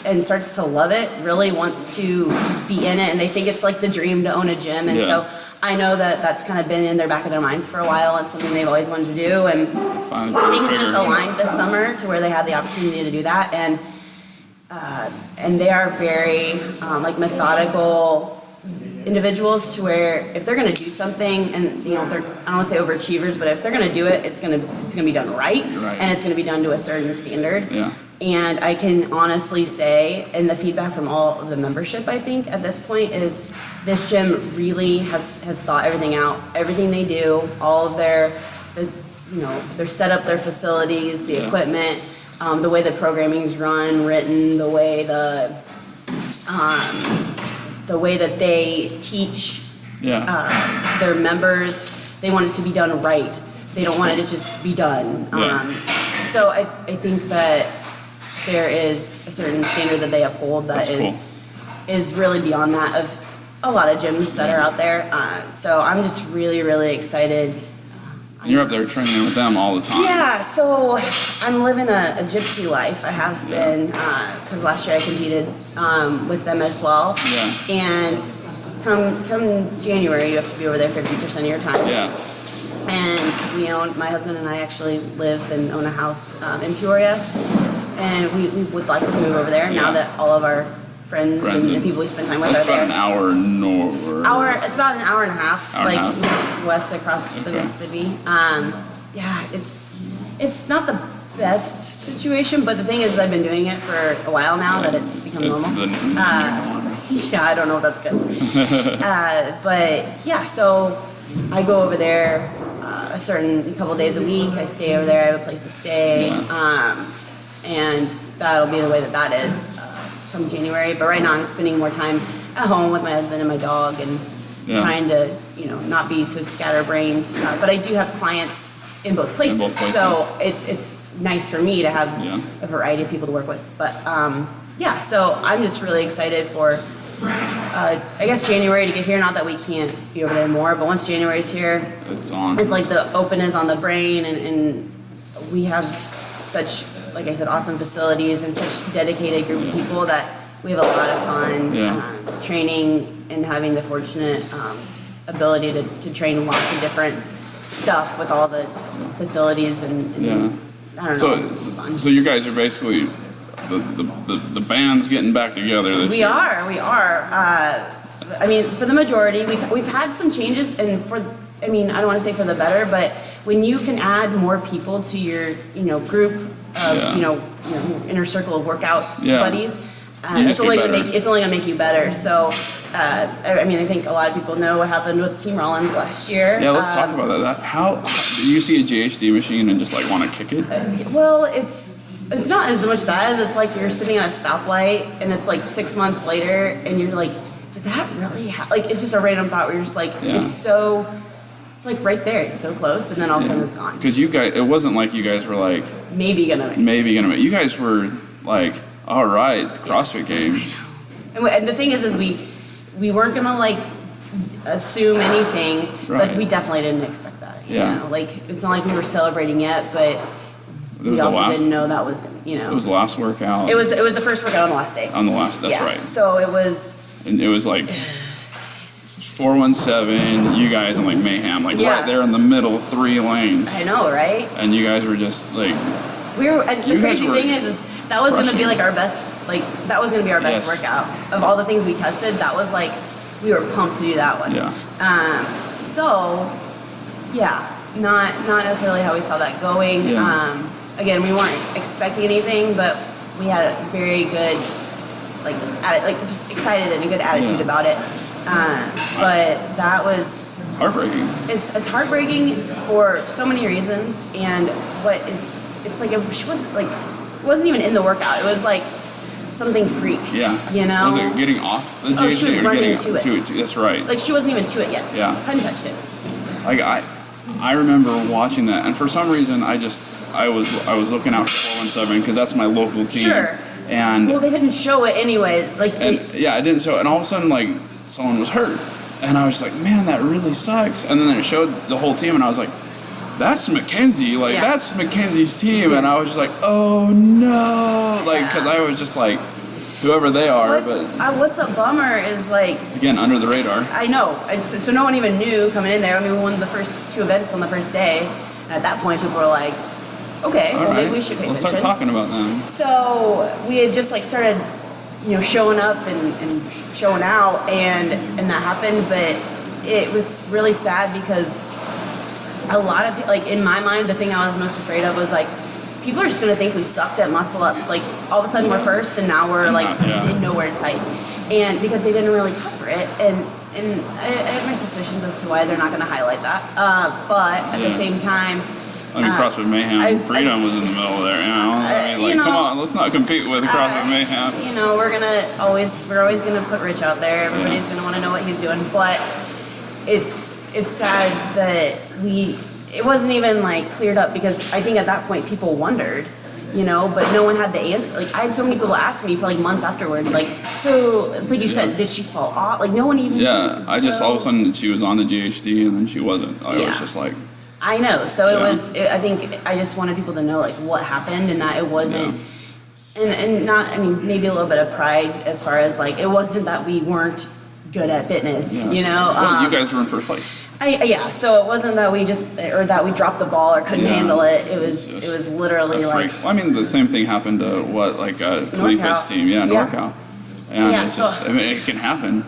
and starts to love it really wants to just be in it, and they think it's like the dream to own a gym. And so I know that that's kind of been in their back of their minds for a while, and something they've always wanted to do. And things just aligned this summer to where they had the opportunity to do that. And they are very like methodical individuals, to where if they're going to do something, and they're, I don't want to say overachievers, but if they're going to do it, it's going to be done right, and it's going to be done to a certain standard. Yeah. And I can honestly say, and the feedback from all of the membership, I think at this point, is this gym really has thought everything out. Everything they do, all of their setup, their facilities, the equipment, the way the programming is run, written, the way that they teach their members, they want it to be done right. They don't want it to just be done. So I think that there is a certain standard that they uphold that is really beyond that of a lot of gyms that are out there. So I'm just really, really excited. You're up there training with them all the time. Yeah, so I'm living a gypsy life. I have been, because last year I competed with them as well. Yeah. And come January, you have to be over there 50% of your time. Yeah. And my husband and I actually live and own a house in Peoria, and we would like to move over there now that all of our friends and people we spend time with are there. It's about an hour north. It's about an hour and a half, west across the Mississippi. It's not the best situation, but the thing is, I've been doing it for a while now that it's become normal. Yeah, I don't know if that's good. But yeah, so I go over there a couple days a week. I stay over there. I have a place to stay, and that'll be the way that is come January. But right now, I'm spending more time at home with my husband and my dog, and trying to not be so scatterbrained. But I do have clients in both places, so it's nice for me to have a variety of people to work with. But so I'm just really excited for I guess January to get here. Not that we can't be over there more, but once January's here, it's on. It's like the open is on the brain, and we have such, like I said, awesome facilities and such dedicated group of people that we have a lot of fun training, and having the fortunate ability to train lots of different stuff with all the facilities and I don't know. It's fun. So you guys are basically the band's getting back together this year. We are. I mean, for the majority, we've had some changes, and I don't want to say for the better, but when you can add more people to your group of your inner circle of workout buddies, it's only gonna make you better. So I think a lot of people know what happened with Team Rollins last year. Yeah, let's talk about that. How do you see a GHD machine and just want to kick it? Well, it's not as much that as it's like you're sitting at a stoplight, and it's like 6 months later, and you're like, did that really happen? It's just a random thought where you're just like, it's like right there, it's so close, and then all of a sudden it's gone. Because you guys, it wasn't like you guys were like, maybe gonna make. You guys were like, all right, CrossFit Games. And the thing is we weren't gonna assume anything, but we definitely didn't expect that. It's not like we were celebrating yet, but we also didn't know that was, It was the last workout. It was the first workout on the last day. That's right. So it was. And it was 417, you guys and Mayhem, right there in the middle, 3 lanes. I know, right? And you guys were just and the crazy thing is that was gonna be our best, that was gonna be our best workout. Of all the things we tested, that was we were pumped to do that one. Not necessarily how we saw that going. Again, we weren't expecting anything, but we had a very good, just excited and a good attitude about it. But that was heartbreaking. It's heartbreaking for so many reasons, and it wasn't even in the workout. It was something freak. Yeah. Was it getting off the GHD? She was running to it. That's right. She wasn't even to it yet. Yeah. Hadn't touched it. I remember watching that, and for some reason I was looking out for 417 because that's my local team. Sure. And they didn't show it anyway. it didn't show. And all of a sudden, someone was hurt, And I was like, man, that really sucks. And then it showed the whole team, and I was like, that's Mekenzie. Like, that's Menkenzie's team. And I was just like, oh, no. Like, because I was just like, whoever they are. What's a bummer is, like... Again, under the radar. I know. So no one even knew coming in there. I mean, we won the first 2 events on the first day. And at that point, people were like, okay, well, maybe we should pay attention. Let's start talking about them. So we had just, like, started, showing up and showing out, and that happened. But it was really sad because a lot of, like, in my mind, the thing I was most afraid of was, like, people are just going to think we sucked at muscle ups. Like, all of a sudden we're first, and now we're, like, in nowhere in sight. And because they didn't really cover it, and I have my suspicions as to why they're not going to highlight that. But at the same time... I mean, CrossFit Mayhem, Freedom was in the middle there, I mean, like, come on, let's not compete with CrossFit Mayhem. We're always gonna put Rich out there. Everybody's gonna want to know what he's doing, but it's sad that it wasn't even, like, cleared up, because I think at that point people wondered, but no one had the answer. Like, I had so many people ask me for, like, months afterwards, like, so, like you said, did she fall off? Like, no one even... Yeah, I just, all of a sudden, she was on the GHD, and then she wasn't. I was just like... I know, so I think I just wanted people to know, like, what happened, and that it wasn't... And not, I mean, maybe a little bit of pride as far as, like, it wasn't that we weren't good at fitness, Well, you guys were in first place. So it wasn't that we that we dropped the ball or couldn't handle it. It was literally like... Well, I mean, the same thing happened to Khalifa's team, NorCal. And it's just, I mean, it can happen.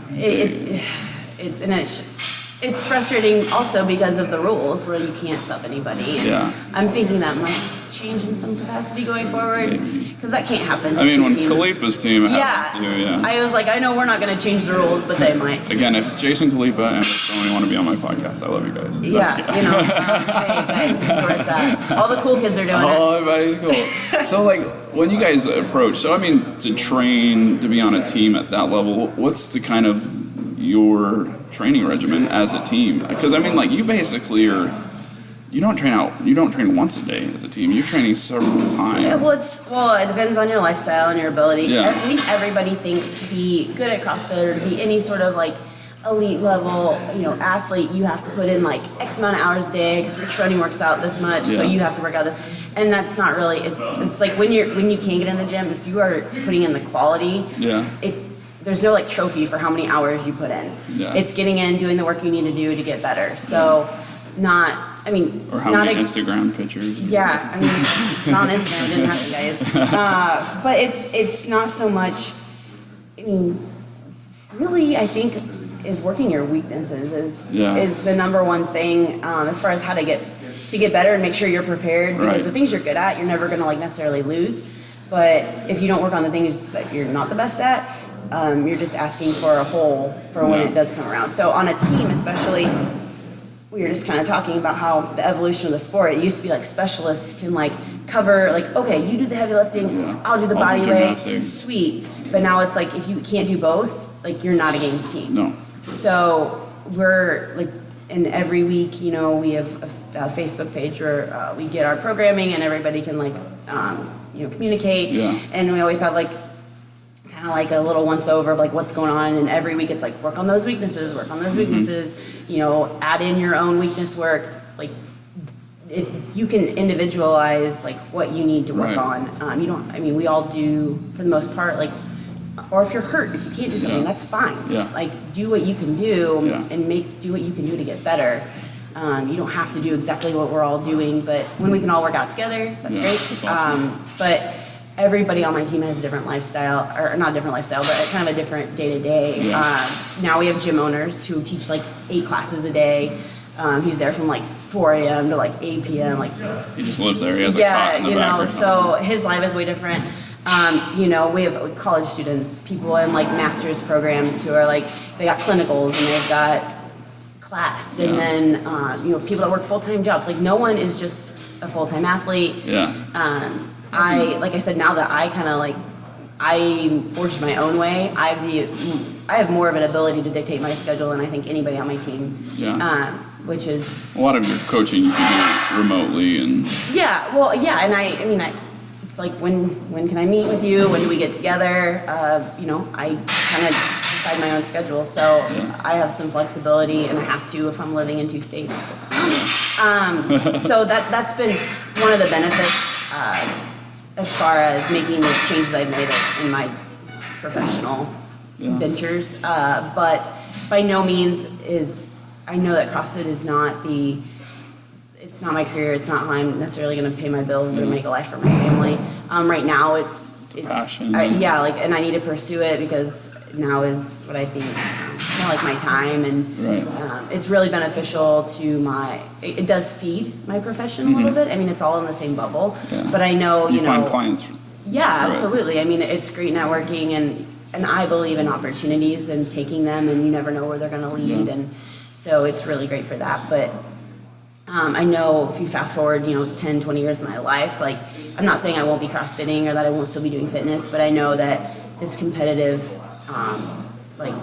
It's frustrating also because of the rules where you can't sub anybody. And I'm thinking that might change in some capacity going forward, because that can't happen. I mean, when Khalifa's team happens to you, I was like, I know we're not going to change the rules, but they might. Again, if Jason Khalifa and Sony want to be on my podcast, I love you guys. Hey guys, this is where it's at. All the cool kids are doing it. Oh, everybody's cool. So, like, when you guys approach, to train to be on a team at that level, what's the kind of your training regimen as a team? Because, I mean, like, you basically are... You don't train once a day as a team. You're training several times. It depends on your lifestyle and your ability. I think everybody thinks to be good at CrossFit or to be any sort of, like, elite level, athlete, you have to put in, like, X amount of hours a day, because Rich Running works out this much, so you have to work out this. And that's not really, it's like when you can get in the gym, if you are putting in the quality, there's no, like, trophy for how many hours you put in. It's getting in, doing the work you need to do to get better. So or how many Instagram pictures. I mean, it's on Instagram, it didn't happen, guys. But it's not so much, I mean, really, I think, is working your weaknesses is the number one thing, as far as how to get better and make sure you're prepared, because the things you're good at, you're never gonna, like, necessarily lose. But if you don't work on the things that you're not the best at, you're just asking for a hole for when it does come around. So on a team especially, we were just kind of talking about how the evolution of the sport, it used to be like specialists can, like, cover, like, okay, you do the heavy lifting, I'll do the body weight, sweet. But now it's like, if you can't do both, like, you're not a games team. No. So we're, like, and every week, we have a Facebook page where we get our programming and everybody can, like, communicate. And we always have, like, kind of like a little once over of, like, what's going on, and every week it's like, work on those weaknesses, add in your own weakness work, like, you can individualize, like, what you need to work on. We all do, for the most part, like, or if you're hurt, if you can't do something, that's fine. Like, do what you can do and do what you can do to get better. You don't have to do exactly what we're all doing, but when we can all work out together, that's great. That's awesome. But everybody on my team has a different lifestyle, or not different lifestyle, but kind of a different day-to-day. Now we have gym owners who teach, like, 8 classes a day. He's there from, like, 4 a.m. to, like, 8 p.m. Like, he just lives there. He has a cot in the back or something. So his life is way different. We have college students, people in, like, master's programs who are, like, they got clinicals and they've got class, and then people that work full-time jobs. Like, no one is just a full-time athlete. Like I said, now that I kind of, like, I forged my own way, I have more of an ability to dictate my schedule than I think anybody on my team. Which is a lot of your coaching you can do remotely and. And I mean, it's like, when can I meet with you? When do we get together? I kind of decide my own schedule. So I have some flexibility, and I have to if I'm living in 2 states. So that's been one of the benefits as far as making the changes I've made in my professional ventures. But by no means I know that CrossFit is not it's not my career. It's not how I'm necessarily going to pay my bills or make a life for my family. Right now, it's passion. and I need to pursue it because now is what I think kind of like my time, and it's really beneficial to it does feed my profession a little bit. I mean, it's all in the same bubble, but I know, you find clients. Yeah, absolutely. I mean, it's great networking, and I believe in opportunities and taking them, and you never know where they're going to lead, and so it's really great for that. But I know if you fast forward, 10, 20 years of my life, like, I'm not saying I won't be CrossFitting or that I won't still be doing fitness, but I know that this competitive,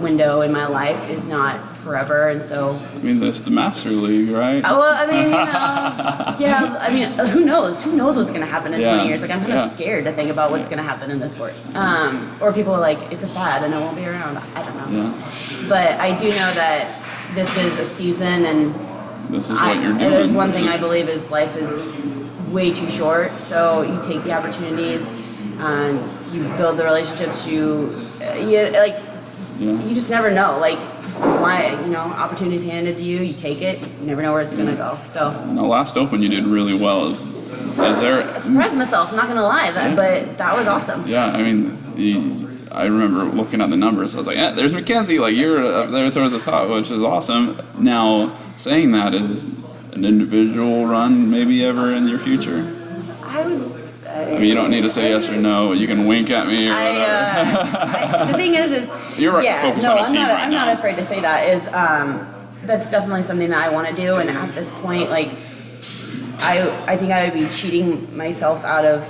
window in my life is not forever, and so. I mean, there's the Master League, right? Well, I mean, who knows? Who knows what's going to happen in 20 years? Like, I'm kind of scared to think about what's going to happen in this sport. Or people are like, it's a fad and it won't be around. I don't know. Yeah. But I do know that this is a season, and this is what you're doing. There's one thing I believe is life is way too short, so you take the opportunities and you build the relationships. You just never know. Like, why, opportunities handed to you, you take it. You never know where it's gonna go. So. The last Open you did really well. Is there? I surprised myself. I'm not gonna lie, but that was awesome. Yeah, I mean, I remember looking at the numbers. I was like, there's Mekenzie. Like, you're up there towards the top, which is awesome. Now, saying that, is an individual run maybe ever in your future? I mean, you don't need to say yes or no. You can wink at me or whatever. The thing is you're right. Focus on a team right I'm now. not afraid to say that. That's definitely something that I want to do. And at this point, like, I think I would be cheating myself out of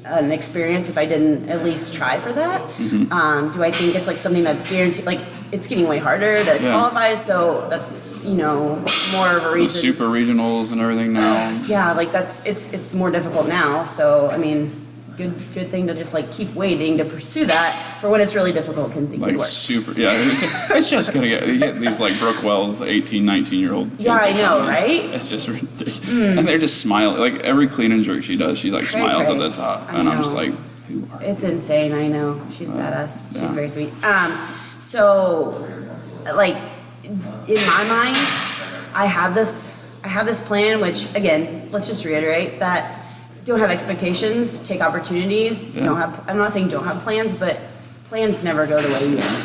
an experience if I didn't at least try for that. Do I think it's like something that's guaranteed? Like, it's getting way harder to qualify, so that's more of a reason. The super regionals and everything now. Yeah, like it's more difficult now. So I mean, good thing to just like keep waiting to pursue that for when it's really difficult. Can like work. Super, it's just gonna you get these like Brooke Wells, 18, 19-year-old kids. Yeah, I know, right? It's just ridiculous. And they're just smiling. Like, every clean and jerk she does, she like smiles at the top. And I'm just like, who are you? It's insane, I know. She's badass. She's very sweet. So, like, in my mind, I have this plan, which, again, let's just reiterate that don't have expectations, take opportunities. I'm not saying don't have plans, but plans never go the way you want.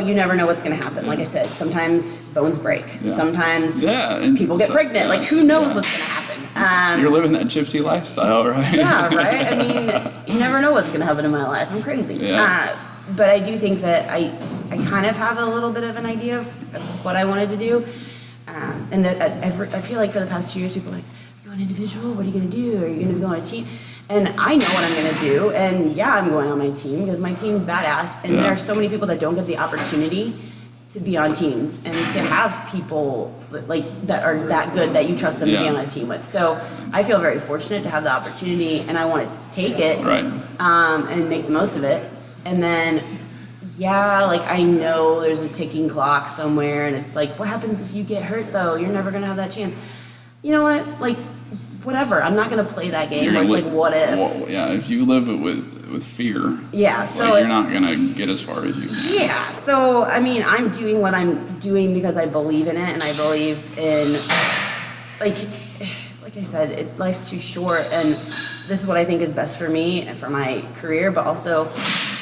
You never know what's going to happen. Like I said, sometimes bones break. Sometimes people get pregnant. Like, who knows what's going to happen? You're living that gypsy lifestyle, right? Yeah, right? I mean, you never know what's going to happen in my life. I'm crazy. Yeah. But I do think that I kind of have a little bit of an idea of what I wanted to do. And that I feel like for the past 2 years, people are like, you're an individual? What are you going to do? Are you going to go on a team? And I know what I'm going to do. And I'm going on my team because my team's badass. And there are so many people that don't get the opportunity to be on teams and to have people like that are that good that you trust them to be on a team with. So I feel very fortunate to have the opportunity, and I want to take it and make the most of it. And then, like, I know there's a ticking clock somewhere, and it's like, what happens if you get hurt, though? You're never going to have that chance. You know what? Like, whatever. I'm not going to play that game where it's like, what if? Well, if you live it with fear, so you're not going to get as far as you can. Yeah, so, I mean, I'm doing what I'm doing because I believe in it, and I believe in, like I said, life's too short, and this is what I think is best for me and for my career, but also,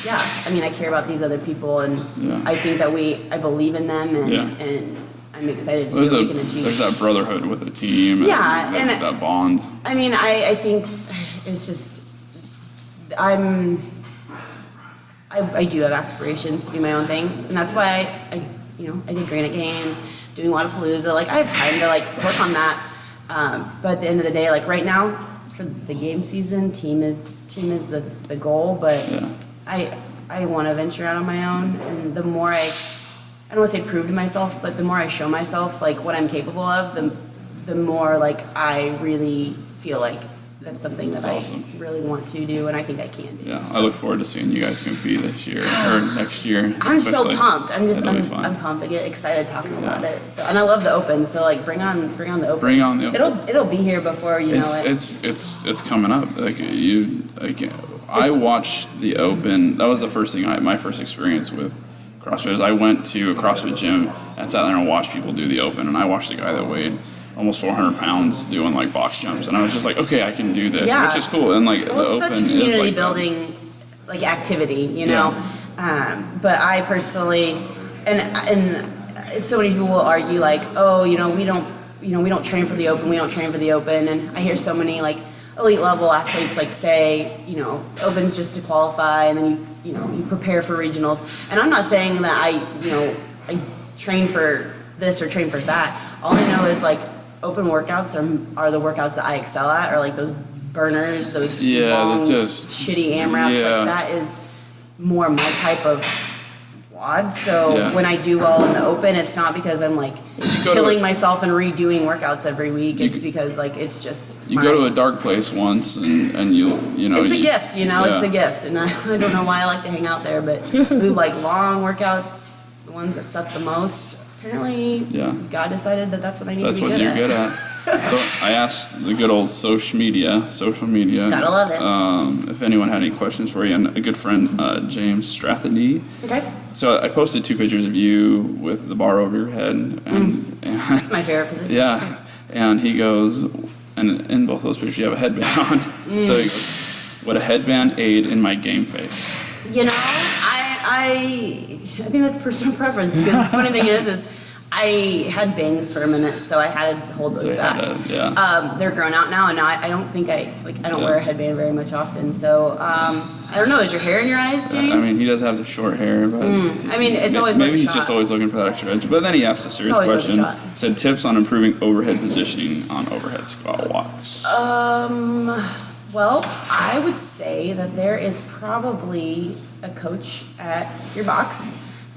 I mean, I care about these other people, and I think that I believe in them, and I'm excited to see what we can achieve. There's that brotherhood with the team, and that bond. I mean, I think it's just, I do have aspirations to do my own thing, and that's why I did Granite Games, doing Wadapalooza. Like, I have time to like work on that. But at the end of the day, like right now, for the game season, team is the goal. But I want to venture out on my own, and the more I don't want to say prove to myself, but the more I show myself like what I'm capable of, the more like I really feel like that's something that That's awesome. I really want to do, and I think I can do. Yeah, So I look forward to seeing you guys compete this year or next year. I'm so especially. pumped. It'll be fun. I'm pumped. I get excited talking about it. So, and I love the Open. So like, bring on the Open. Bring on the Open. It'll be here before you know it. It's coming up. I watched the Open. That was the first thing. My first experience with CrossFit is I went to a CrossFit gym and sat there and watched people do the Open, and I watched a guy that weighed almost 400 pounds doing like box jumps, and I was just like, okay, I can do this, Yeah. which is cool. And like Well, the it's Open such a is community like building like activity, you know. But I personally, and so many people will argue like, oh, we don't train for the Open, we don't train for the Open, and I hear so many like elite level athletes like say, Open's just to qualify, and then you prepare for regionals. And I'm not saying that I train for this or train for that. All I know is like Open workouts are the workouts that I excel at, or like those burners, those long, shitty AMRAPs. Yeah. Like that is more my type of WOD. So when I do well in the Open, it's not because I'm like killing myself and redoing workouts every week. It's because like it's just you go to a dark place once and it's a gift, it's a gift, and I don't know why I like to hang out there, but who like long workouts, the ones that suck the most. Apparently, God decided that that's what I need to be good at. That's what you're good at. So I asked the good old social media. Gotta love it. If anyone had any questions for you, and a good friend, James Strathedy. Okay. So I posted 2 pictures of you with the bar over your head, and That's my favorite position. Yeah, and he goes, and in both those pictures you have a headband on. So he goes, would a headband aid in my game face? I think that's personal preference, because the funny thing is I had bangs for a minute, so I had to hold those back. They're grown out now, and now I don't think I don't wear a headband very much often. So I don't know. Is your hair in your eyes, James? I mean, he does have the short hair, but it's always maybe he's just always looking for that extra edge. But then he asked a serious question. He said tips on improving overhead positioning on overhead squats. Well, I would say that there is probably a coach at your box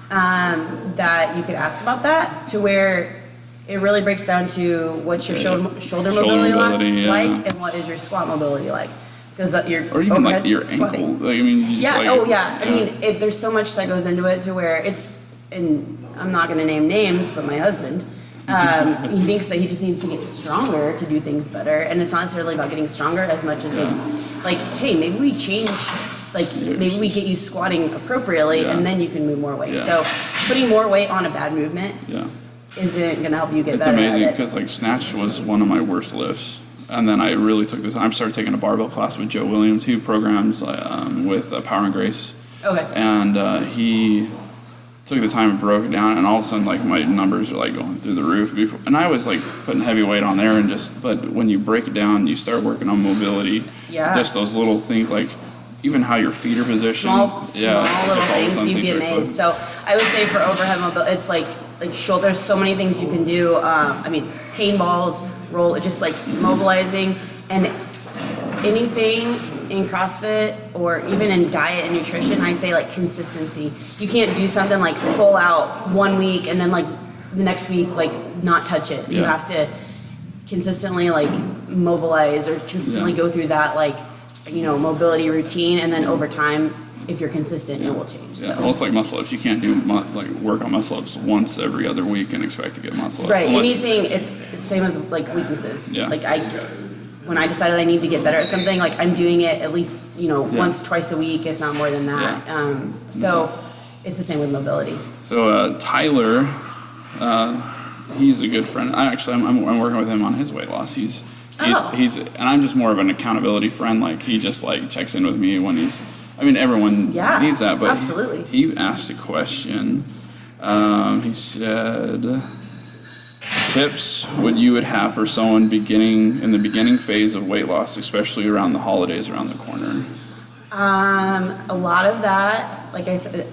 that you could ask about that, to where it really breaks down to what's your shoulder mobility like, and what is your squat mobility like. Because or even like your ankle. There's so much that goes into it, to where and I'm not going to name names, but my husband, he thinks that he just needs to get stronger to do things better, and it's not necessarily about getting stronger as much as it's like, hey, maybe we change, maybe we get you squatting appropriately, and then you can move more weight. So putting more weight on a bad movement isn't going to help you get better. It's amazing, because snatch was one of my worst lifts, and then I really took the time, started taking a barbell class with Joe Williams, who programs with Power and Grace. Okay. And he took the time and broke it down, and all of a sudden my numbers are going through the roof before, and I was putting heavy weight on there, but when you break it down, you start working on mobility, just those little things, even how your feet are positioned, small little things, you'd be amazed. So I would say for overhead mobility, it's like shoulder, there's so many things you can do. Paintballs, roll, just mobilizing, and anything in CrossFit or even in diet and nutrition, I say consistency. You can't do something full out 1 week and then the next week not touch it. You have to consistently mobilize, or consistently go through that mobility routine, and then over time, if you're consistent, it will change. Yeah, well, it's like muscle ups. You can't do work on muscle ups once every other week and expect to get muscle ups. Right. Anything, it's the same as weaknesses. Yeah. When I decided I need to get better at something, I'm doing it at least once, twice a week, if not more than that. So it's the same with mobility. So Tyler, he's a good friend. I'm working with him on his weight loss. He's and I'm just more of an accountability friend. He just checks in with me when he's. Everyone needs that, but absolutely. He asked a question. He said, tips would have for someone in the beginning phase of weight loss, especially around the holidays around the corner? A lot of that, like I said,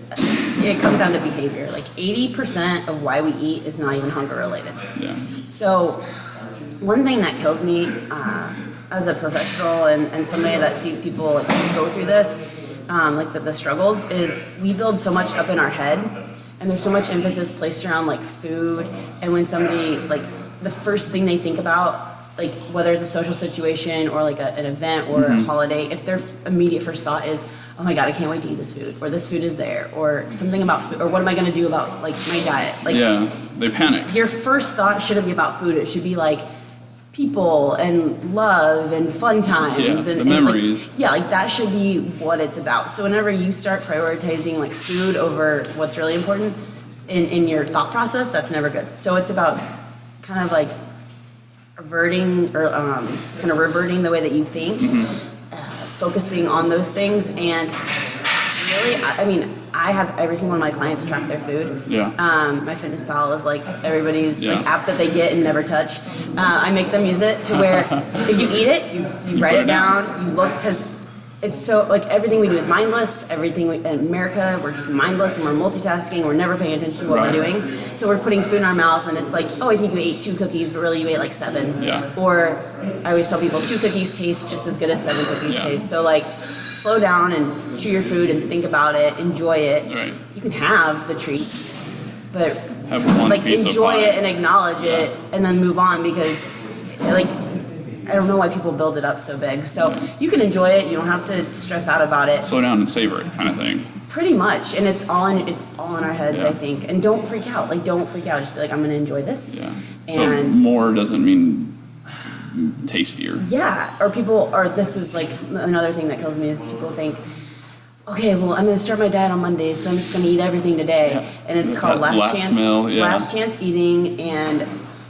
it comes down to behavior. 80% of why we eat is not even hunger related. Yeah. So one thing that kills me as a professional and somebody that sees people go through this, the struggles, is we build so much up in our head, and there's so much emphasis placed around food, and when somebody the first thing they think about like whether it's a social situation or like an event or a holiday, if their immediate first thought is, oh my God, I can't wait to eat this food, or this food is there, or something about food, or what am I going to do about like my diet? Like, yeah, they panic. your first thought shouldn't be about food. It should be like people and love and fun times. Yeah, and, the and, memories. Like, yeah, like that should be what it's about. So whenever you start prioritizing like food over what's really important in your thought process, that's never good. So it's about kind of like reverting the way that you think, focusing on those things, and really, I mean, I have every single one of my clients track their food. Yeah. My Fitness Pal is like everybody's Yeah. like app that they get and never touch. I make them use it to where if you eat it, you write put it it down. down, you look, because it's so, like, everything we do is mindless. Everything in America, we're just mindless and we're multitasking. We're never paying attention to what Right. we're doing. So we're putting food in our mouth and it's like, oh, I think you ate 2 cookies, but really you ate like 7. Yeah. Or I always tell people 2 cookies taste just as good as 7 cookies Yeah. taste. So like, slow down and chew your food and think about it, enjoy it. Right. You can have the treats, but Have one like piece of enjoy pie. it and acknowledge it and then move on, because like, I don't know why people build it up so big. So Yeah. you can enjoy it. You don't have to stress out about it. Slow down and savor it, kind of thing. Pretty much, and it's all in our heads, Yeah. I think. And don't freak out. Like, don't freak out. Just be like, I'm gonna enjoy this. Yeah. So And more doesn't mean tastier. yeah, or this is like another thing that kills me is people think, okay, well, I'm gonna start my diet on Monday, so I'm just gonna eat everything today, Yeah. and it's called That last chance, meal, yeah. last chance eating. And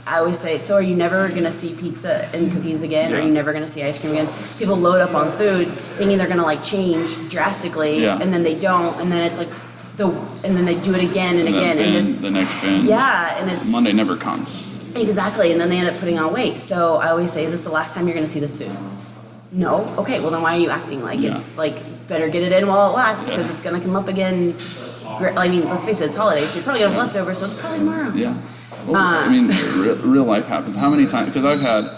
I always say, so are you never gonna see pizza and cookies again? Are Yeah. you never gonna see ice cream again? People load up on food thinking they're gonna like change drastically, Yeah. and then they don't, and then it's like and then they do it again and And again, then and binge, this, the next binge. yeah, and it's Monday never comes. exactly, and then they end up putting on weight. So I always say, is this the last time you're gonna see this food? No? Okay, well then why are you acting like Yeah. it's like, better get it in while it lasts, because Yeah. it's gonna come up again. I mean, let's face it, it's holidays, so you're probably gonna have leftovers, so it's probably tomorrow. Yeah. Well, I mean, real life happens. How many times? Because I've had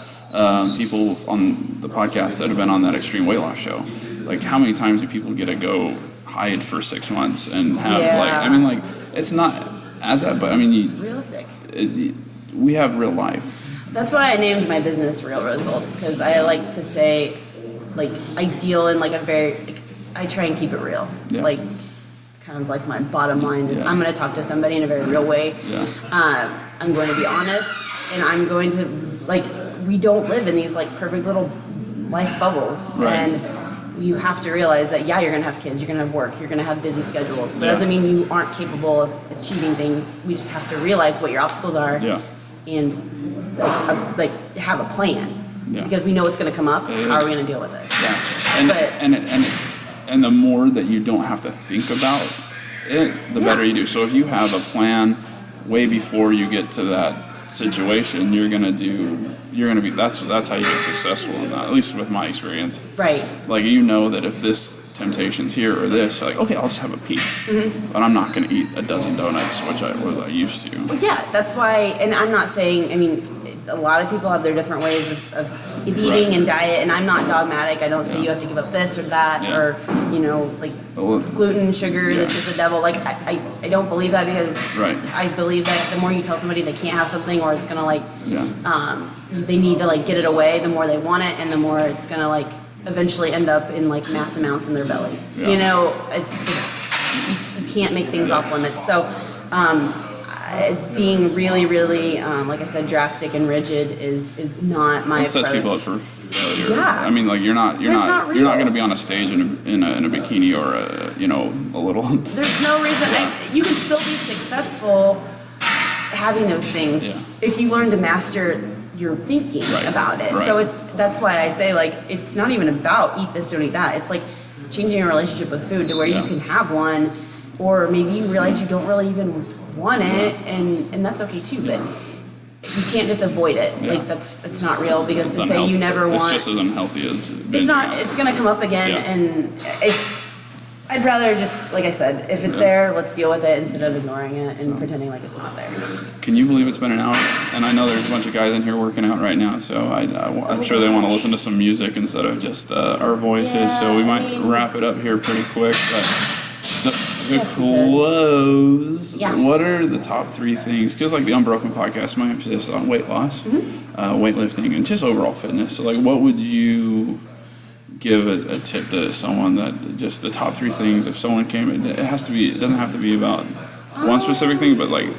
people on the podcast that have been on that extreme weight loss show. Like, how many times do people get to go hide for 6 months and have like? I mean, like, it's not as that, but I mean, Realistic. we have real life. That's why I named my business Real Results, because I like to say, like, I deal in like a very, like, I try and keep it real. Yeah. Like, it's kind of like my bottom line is, Yeah. I'm gonna talk to somebody in a very real way. Yeah. I'm going to be honest, and I'm going to, like, we don't live in these like perfect little life bubbles. Right. And you have to realize that, yeah, you're gonna have kids, you're gonna have work, you're gonna have busy schedules. That Yeah. doesn't mean you aren't capable of achieving things. We just have to realize what your obstacles are. Yeah. And like have a plan. Yeah. Because we know it's gonna come up. Yeah, How are we it's- gonna deal with it? Yeah. And, But- and the more that you don't have to think about it, the better you do. So if you have a plan way before you get to that situation, you're gonna be that's how you get successful in that, at least with my experience. Right. Like, you know that if this temptation's here or this, you're like, okay, I'll just have a piece. But I'm not gonna eat a dozen donuts, which I used to. Yeah, that's why, and I'm not saying, I mean, a lot of people have their different ways of eating Right. and diet, and I'm not dogmatic. I don't say Yeah. you have to give up this or that, Yeah. or, you know, like Well, gluten, sugar, Yeah. that's just the devil. Like, I don't believe that, because Right. I believe that the more you tell somebody they can't have something, or it's gonna like, Yeah. they need to like get it away, the more they want it, and the more it's gonna like eventually end up in like mass amounts in their belly. Yeah. You know, it's you can't make things off limits. So being really, really, like I said, drastic and rigid is not my It sets approach. people up for failure. Yeah. I mean, like, you're not It's not you're not real. going to be on a stage in a bikini or a little. There's no reason you can still be successful having those things Yeah. if you learn to master your thinking Right, about it. right. So that's why I say, like, it's not even about eat this, don't eat that. It's like changing your relationship with food to where Yeah. you can have one, or maybe you realize you don't really even want it, and that's okay too. But you can't just avoid it. Yeah. Like, that's not real, because It's to say you unhealthy. never want, It's just as unhealthy as it's not. binging. It's gonna come up again, Yeah. and I'd rather just, like I said, if it's Yeah. there, let's deal with it instead of ignoring it and pretending like it's not there. Can you believe it's been an hour? And I know there's a bunch of guys in here working out right now, so I'm sure they want to listen to some music instead of just our voices. So we might wrap it up here pretty quick. But just to Yes, you could. close, Yeah. what are the top 3 things? Because like the Unbroken podcast, my emphasis is on weight loss, weightlifting, and just overall fitness. So like, what would you give a tip to someone that just the top 3 things? If someone came in, it doesn't have to be about one specific thing, but like.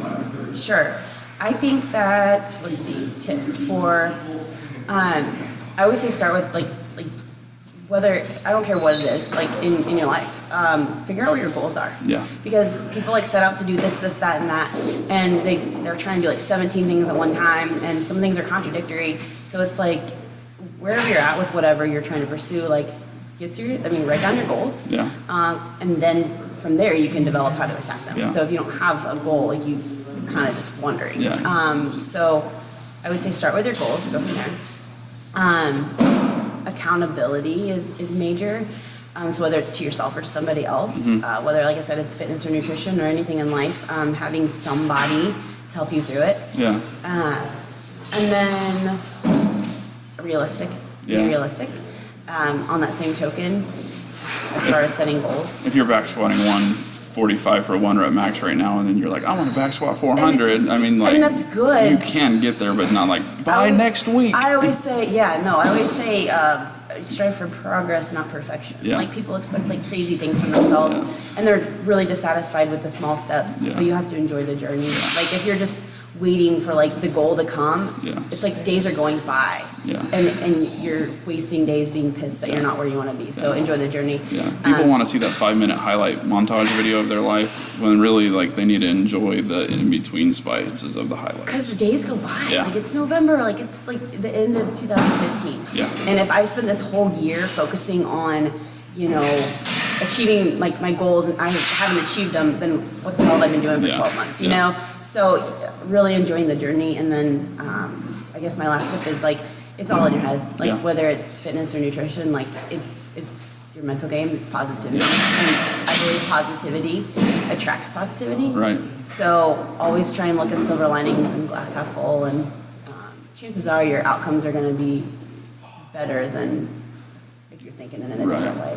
Sure. I think that, let's see, tips for, I always say start with like whether, I don't care what it is, like in your life, figure out what your goals are. Yeah. Because people like set out to do this, that, and that, and they're trying to do like 17 things at one time, and some things are contradictory. So it's like, wherever you're at with whatever you're trying to pursue, like, write down your goals. Yeah. And then from there you can develop how to attack them. Yeah. So if you don't have a goal, like you're kind of just wondering. Yeah. So I would say start with your goals, go from there. Accountability is major. So whether it's to yourself or to somebody else, whether, like I said, it's fitness or nutrition or anything in life, having somebody to help you through it. Yeah. And then realistic. Yeah. Be realistic. On that same token, as far as setting goals. If you're back squatting 145 for a 1 rep max right now, and then you're like, I want to back squat 400. I mean, that's good. You can get there, but not like by next week. I always say, strive for progress, not perfection. Yeah. Like people expect like crazy things from themselves, and they're really dissatisfied with the small steps. Yeah. But you have to enjoy the journey. Like if you're just waiting for like the goal to come, it's like days are going by, and you're wasting days being pissed that you're not where you want to be. So enjoy the journey. Yeah, people want to see that 5-minute highlight montage video of their life when really like they need to enjoy the in-between spices of the highlights. Because days go by. Yeah. Like it's November, like it's like the end of 2015. Yeah. And if I spent this whole year focusing on, achieving like my goals and I haven't achieved them, then what the hell have I been doing for 12 months, you know? So really enjoying the journey. And then I guess my last tip is like, it's all in your head. Like whether it's fitness or nutrition, like it's your mental game, it's positivity. And I believe positivity attracts positivity. Right. So always try and look at silver linings and glass half full, and chances are your outcomes are going to be better than if you're thinking in a different way.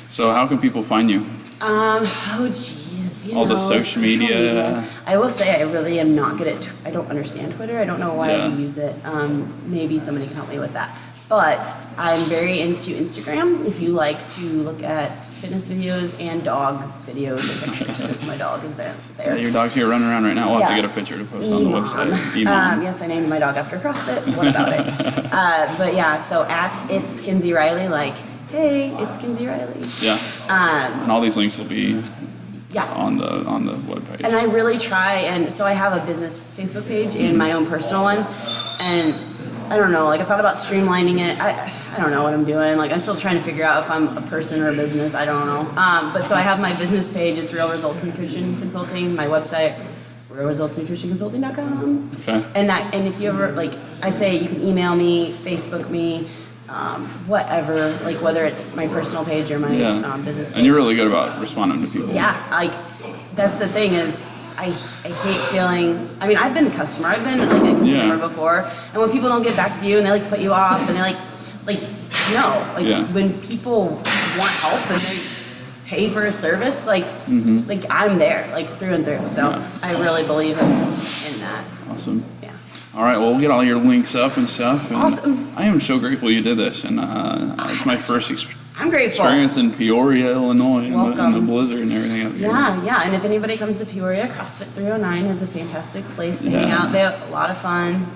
So how can people find you? All the social media. I will say I really am not good at. I don't understand Twitter. I don't know why I use it. Maybe somebody can help me with that. But I'm very into Instagram. If you like to look at fitness videos and dog videos and pictures, because my dog is there. Yeah, your dog's here running around right now. We'll have to get a picture to post on the website. Yes, I named my dog after CrossFit. What about it? But yeah, so at It's Kenzie Riley, like, hey, it's Kenzie Riley. Yeah. And all these links will be on the webpage. And I really try, and so I have a business Facebook page and my own personal one, and I don't know, like I thought about streamlining it. I don't know what I'm doing. Like I'm still trying to figure out if I'm a person or a business. I don't know. But so I have my business page. It's Real Results Nutrition Consulting. My website, realresultsnutritionconsulting.com. Okay. And if you ever, like I say, you can email me, Facebook me, whatever, like whether it's my personal page or my business page. And you're really good about responding to people. Yeah, like that's the thing is I hate feeling, I mean, I've been a customer, I've been like a consumer before, and when people don't get back to you and they like put you off and they like when people want help and they pay for a service, like I'm there, like through and through. So I really believe in that. Awesome. Yeah. All right, well, we'll get all your links up and stuff. And awesome. I am so grateful you did this, and it's my first I'm grateful. experience in Peoria, Illinois, in the blizzard and everything up here. Yeah, and if anybody comes to Peoria, CrossFit 309 is a fantastic place to hang out. They have a lot of fun,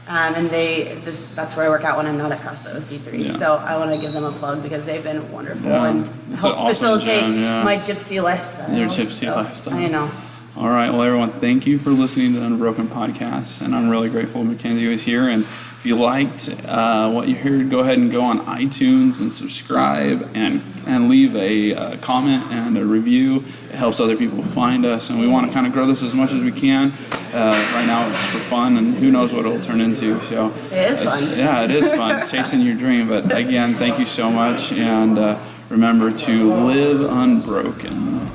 and that's where I work out when I'm not at CrossFit OC3. Yeah. So I want to give them a plug because they've been wonderful and It's help an awesome facilitate gym, my gypsy lifestyle. Your gypsy lifestyle. I know. All right, well, everyone, thank you for listening to the Unbroken podcast, and I'm really grateful Mekenzie was here. And if you liked what you heard, go ahead and go on iTunes and subscribe and leave a comment and a review. It helps other people find us, and we want to kind of grow this as much as we can. Right now it's for fun, and who knows what it'll turn into. So It is fun. Yeah, it is fun, chasing your dream. But again, thank you so much, and remember to live unbroken.